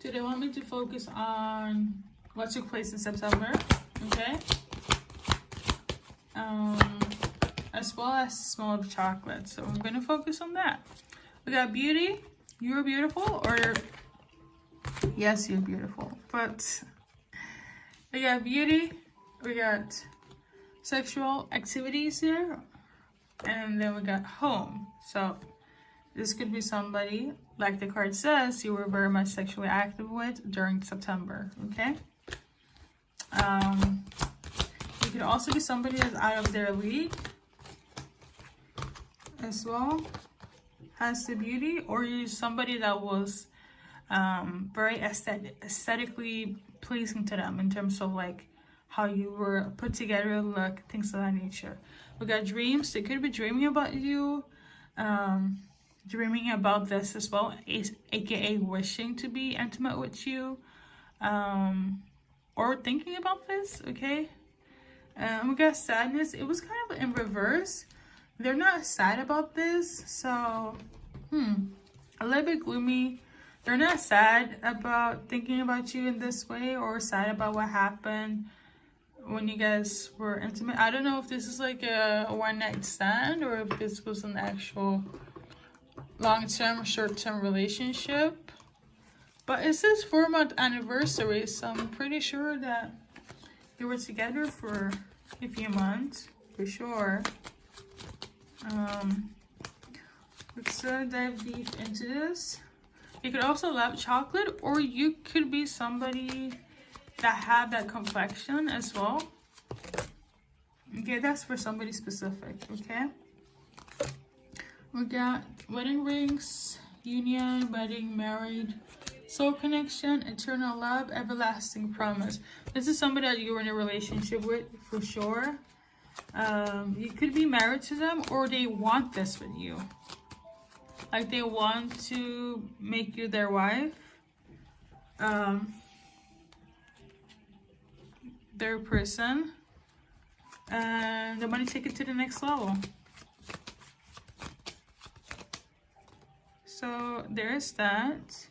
Do they want me to focus on what took place in September? Okay. As well as the smell of chocolate. So I'm going to focus on that. We got beauty. You're beautiful, or yes, you're beautiful. But we got beauty. We got sexual activities here. And then we got home. So this could be somebody, like the card says, you were very much sexually active with during September. Okay. It could also be somebody that's out of their league as well, has the beauty, or you're somebody that was very aesthetically pleasing to them in terms of like how you were put together, look, things of that nature. We got dreams. They could be dreaming about you, dreaming about this as well, aka wishing to be intimate with you, or thinking about this, okay? We got sadness. It was kind of in reverse. They're not sad about this, so a little bit gloomy. They're not sad about thinking about you in this way, or sad about what happened when you guys were intimate. I don't know if this is like a one-night stand, or if this was an actual long-term, short-term relationship. But it says 4-month anniversary, so I'm pretty sure that they were together for a few months, for sure. Let's dive deep into this. You could also love chocolate, or you could be somebody that had that complexion as well. Okay, that's for somebody specific, okay? We got wedding rings, union, wedding, married, soul connection, eternal love, everlasting promise. This is somebody that you were in a relationship with, for sure. You could be married to them, or they want this with you. Like, they want to make you their wife. Their person. And they want to take it to the next level. So, there's that.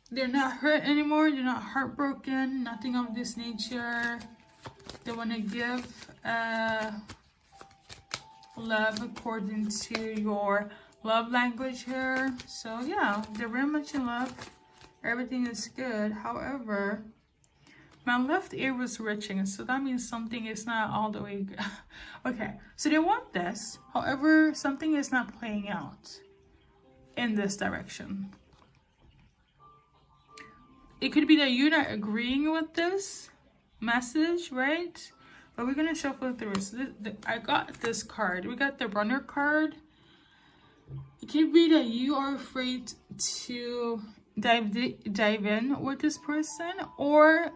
They're not hurt anymore. They're not heartbroken. Nothing of this nature. They want to give love according to your love language here. So yeah, they're very much in love. Everything is good. However, my left ear was retching, so that means something is not all the way good. Okay, so they want this. However, something is not playing out in this direction. It could be that you're not agreeing with this message, right? But we're gonna shuffle through. So I got this card. We got the runner card. It could be that you are afraid to dive in with this person, or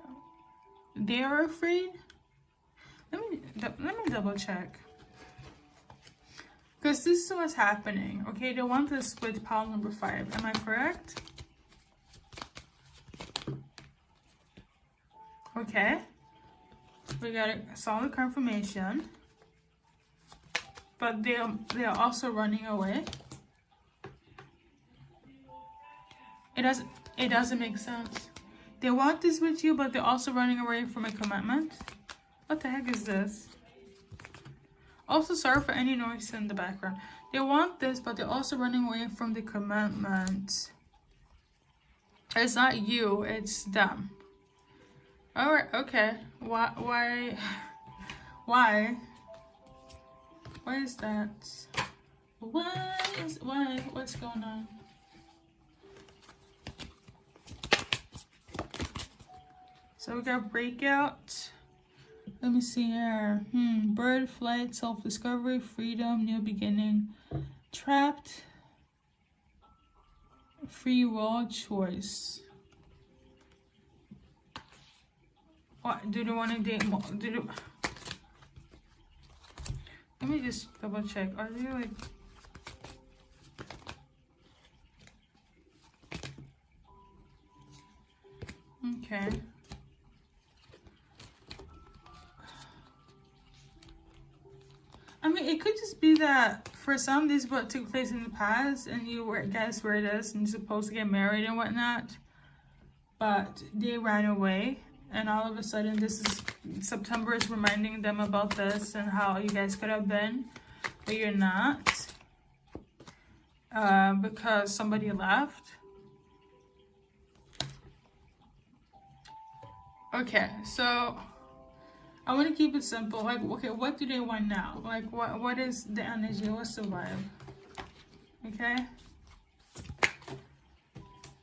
they are afraid. Let me double check, because this is what's happening. Okay, they want this with pile number 5. Am I correct? Okay, we got a solid confirmation, but they are also running away. It doesn't make sense. They want this with you, but they're also running away from a commitment. What the heck is this? Also, sorry for any noise in the background. They want this, but they're also running away from the commitment. It's not you, it's them. Alright, okay. Why is that? What's going on? So we got breakout. Let me see here. Bird, flight, self-discovery, freedom, new beginning, trapped, free will, choice. What do they want to date more? Let me just double check. Are they like? Okay. I mean, it could just be that for some, this is what took place in the past, and you were guys were this, and you're supposed to get married and whatnot, but they ran away, and all of a sudden, September is reminding them about this and how you guys could have been, but you're not, because somebody left. Okay, so I want to keep it simple. Like, okay, what do they want now? Like, what is the energy? What's the vibe? Okay.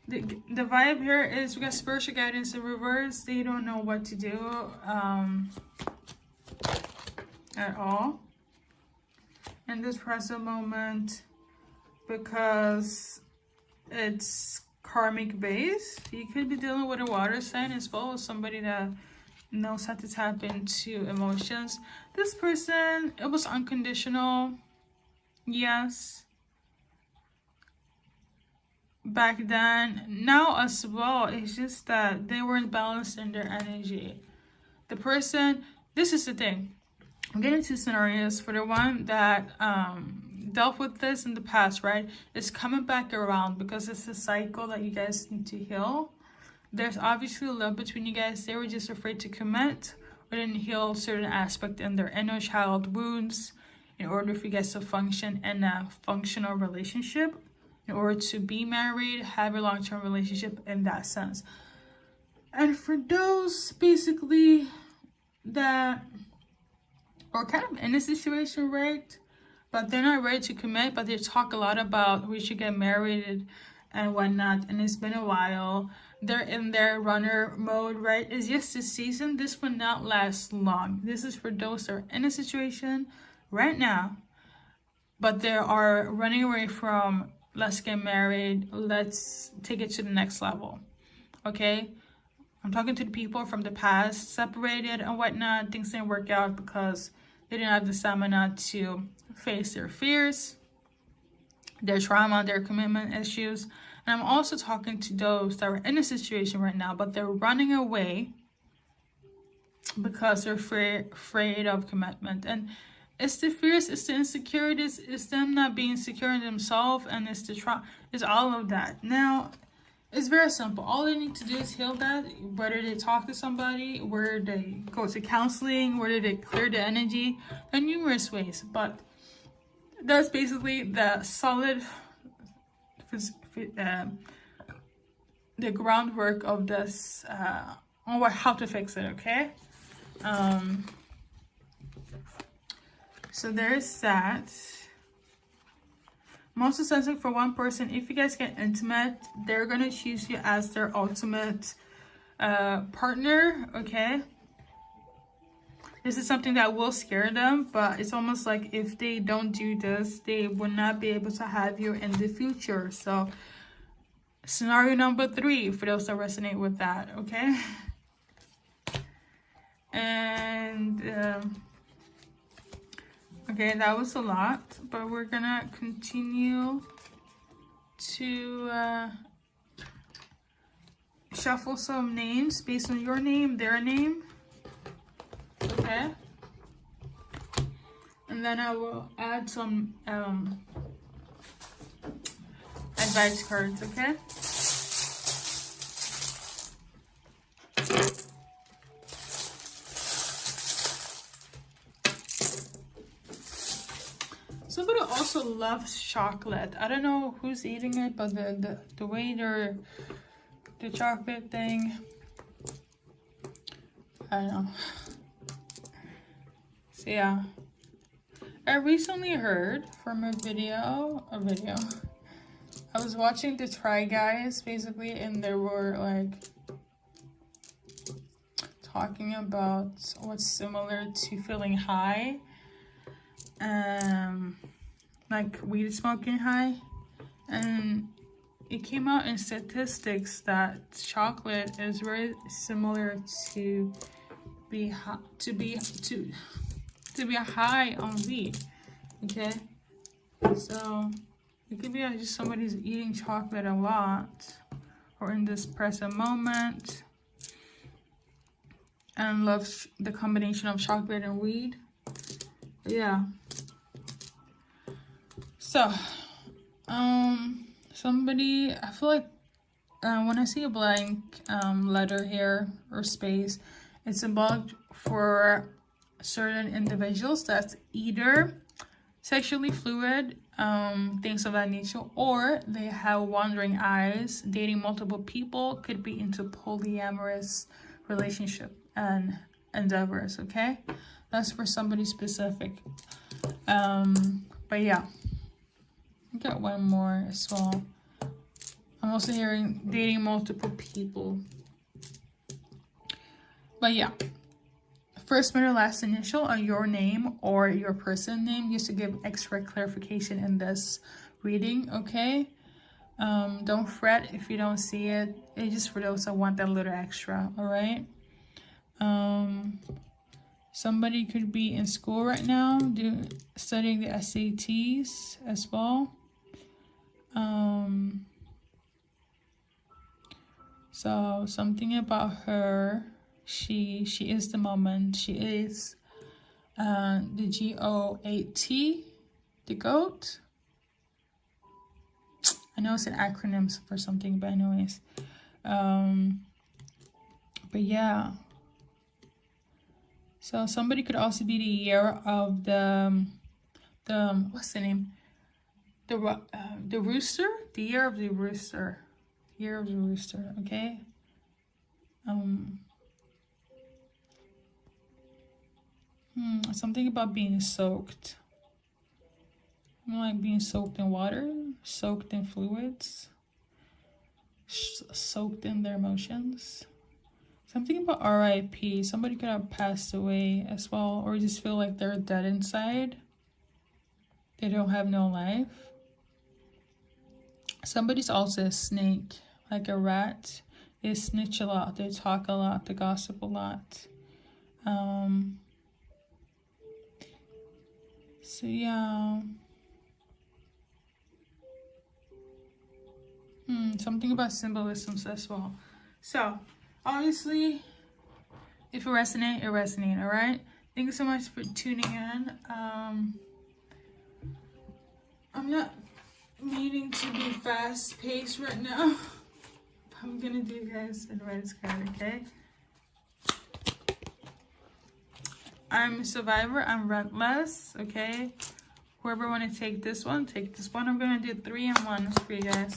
The vibe here is we got spiritual guidance in reverse. They don't know what to do at all in this present moment, because it's karmic based. You could be dealing with a water sign as well as somebody that knows how to tap into emotions. This person, it was unconditional, yes, back then. Now as well, it's just that they weren't balanced in their energy. The person, this is the thing, I'm getting two scenarios. For the one that dealt with this in the past, right, it's coming back around because it's a cycle that you guys need to heal. There's obviously love between you guys. They were just afraid to commit or didn't heal certain aspect in their inner child wounds in order for you guys to function in a functional relationship, in order to be married, have a long-term relationship in that sense. And for those basically that are kind of in a situation, right, but they're not ready to commit, but they talk a lot about we should get married and whatnot, and it's been a while. They're in their runner mode, right? It's just this season. This will not last long. This is for those that are in a situation right now, but they are running away from let's get married, let's take it to the next level. Okay, I'm talking to the people from the past, separated and whatnot. Things didn't work out because they didn't have the stamina to face their fears, their trauma, their commitment issues. And I'm also talking to those that are in a situation right now, but they're running away because they're afraid of commitment. And it's the fears, it's the insecurities, it's them not being secure in themselves, and it's the trauma, it's all of that. Now, it's very simple. All they need to do is heal that, whether they talk to somebody, whether they go to counseling, whether they clear the energy. There are numerous ways, but that's basically the solid, the groundwork of this, on how to fix it, okay? So there's that. Most essential for one person, if you guys get intimate, they're gonna choose you as their ultimate partner, okay? This is something that will scare them, but it's almost like if they don't do this, they will not be able to have you in the future. So scenario number 3, for those that resonate with that, okay? And okay, that was a lot, but we're gonna continue to shuffle some names based on your name, their name, okay? And then I will add some advice cards, okay? Somebody also loves chocolate. I don't know who's eating it, but the way they're the chocolate thing, I don't know. So yeah, I recently heard from a video. I was watching the Try Guys basically, and they were like talking about what's similar to feeling high. Like weed smoking high, and it came out in statistics that chocolate is very similar to be high on weed, okay? So it could be just somebody's eating chocolate a lot or in this present moment and loves the combination of chocolate and weed. Yeah. So, somebody, I feel like when I see a blank letter here or space, it's symbolic for certain individuals that's either sexually fluid, things of that nature, or they have wandering eyes, dating multiple people, could be into polyamorous relationship and endeavors, okay? That's for somebody specific. But yeah, I got one more as well. I'm also hearing dating multiple people. But yeah, first, middle, last initial on your name or your person name, just to give extra clarification in this reading, okay? Don't fret if you don't see it. It's just for those that want that little extra, all right? Somebody could be in school right now, studying the SATs as well. So something about her, she is the moment. She is the GOAT, the GOAT. I know it's an acronym for something, but anyways. But yeah. So somebody could also be the year of the what's the name? The rooster? The year of the rooster. Year of the rooster, okay? Something about being soaked. You know, like being soaked in water, soaked in fluids, soaked in their emotions. Something about RIP. Somebody could have passed away as well, or just feel like they're dead inside. They don't have no life. Somebody's also a snake, like a rat. They snitch a lot, they talk a lot, they gossip a lot. So yeah. Something about symbolisms as well. So obviously, if it resonates, it resonates, all right? Thank you so much for tuning in. I'm not meaning to be fast-paced right now. I'm gonna do you guys advice card, okay? I'm a survivor, I'm reckless, okay? Whoever wanna take this one, take this one. I'm gonna do 3 in 1 for you guys.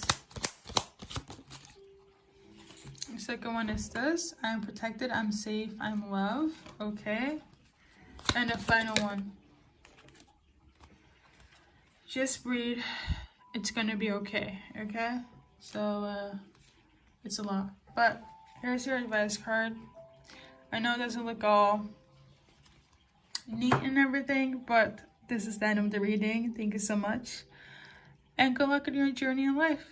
The second one is this. I'm protected, I'm safe, I'm loved, okay? And the final one. Just breathe. It's gonna be okay, okay? So, it's a lot. But here's your advice card. I know it doesn't look all neat and everything, but this is the end of the reading. Thank you so much. And good luck in your journey in life.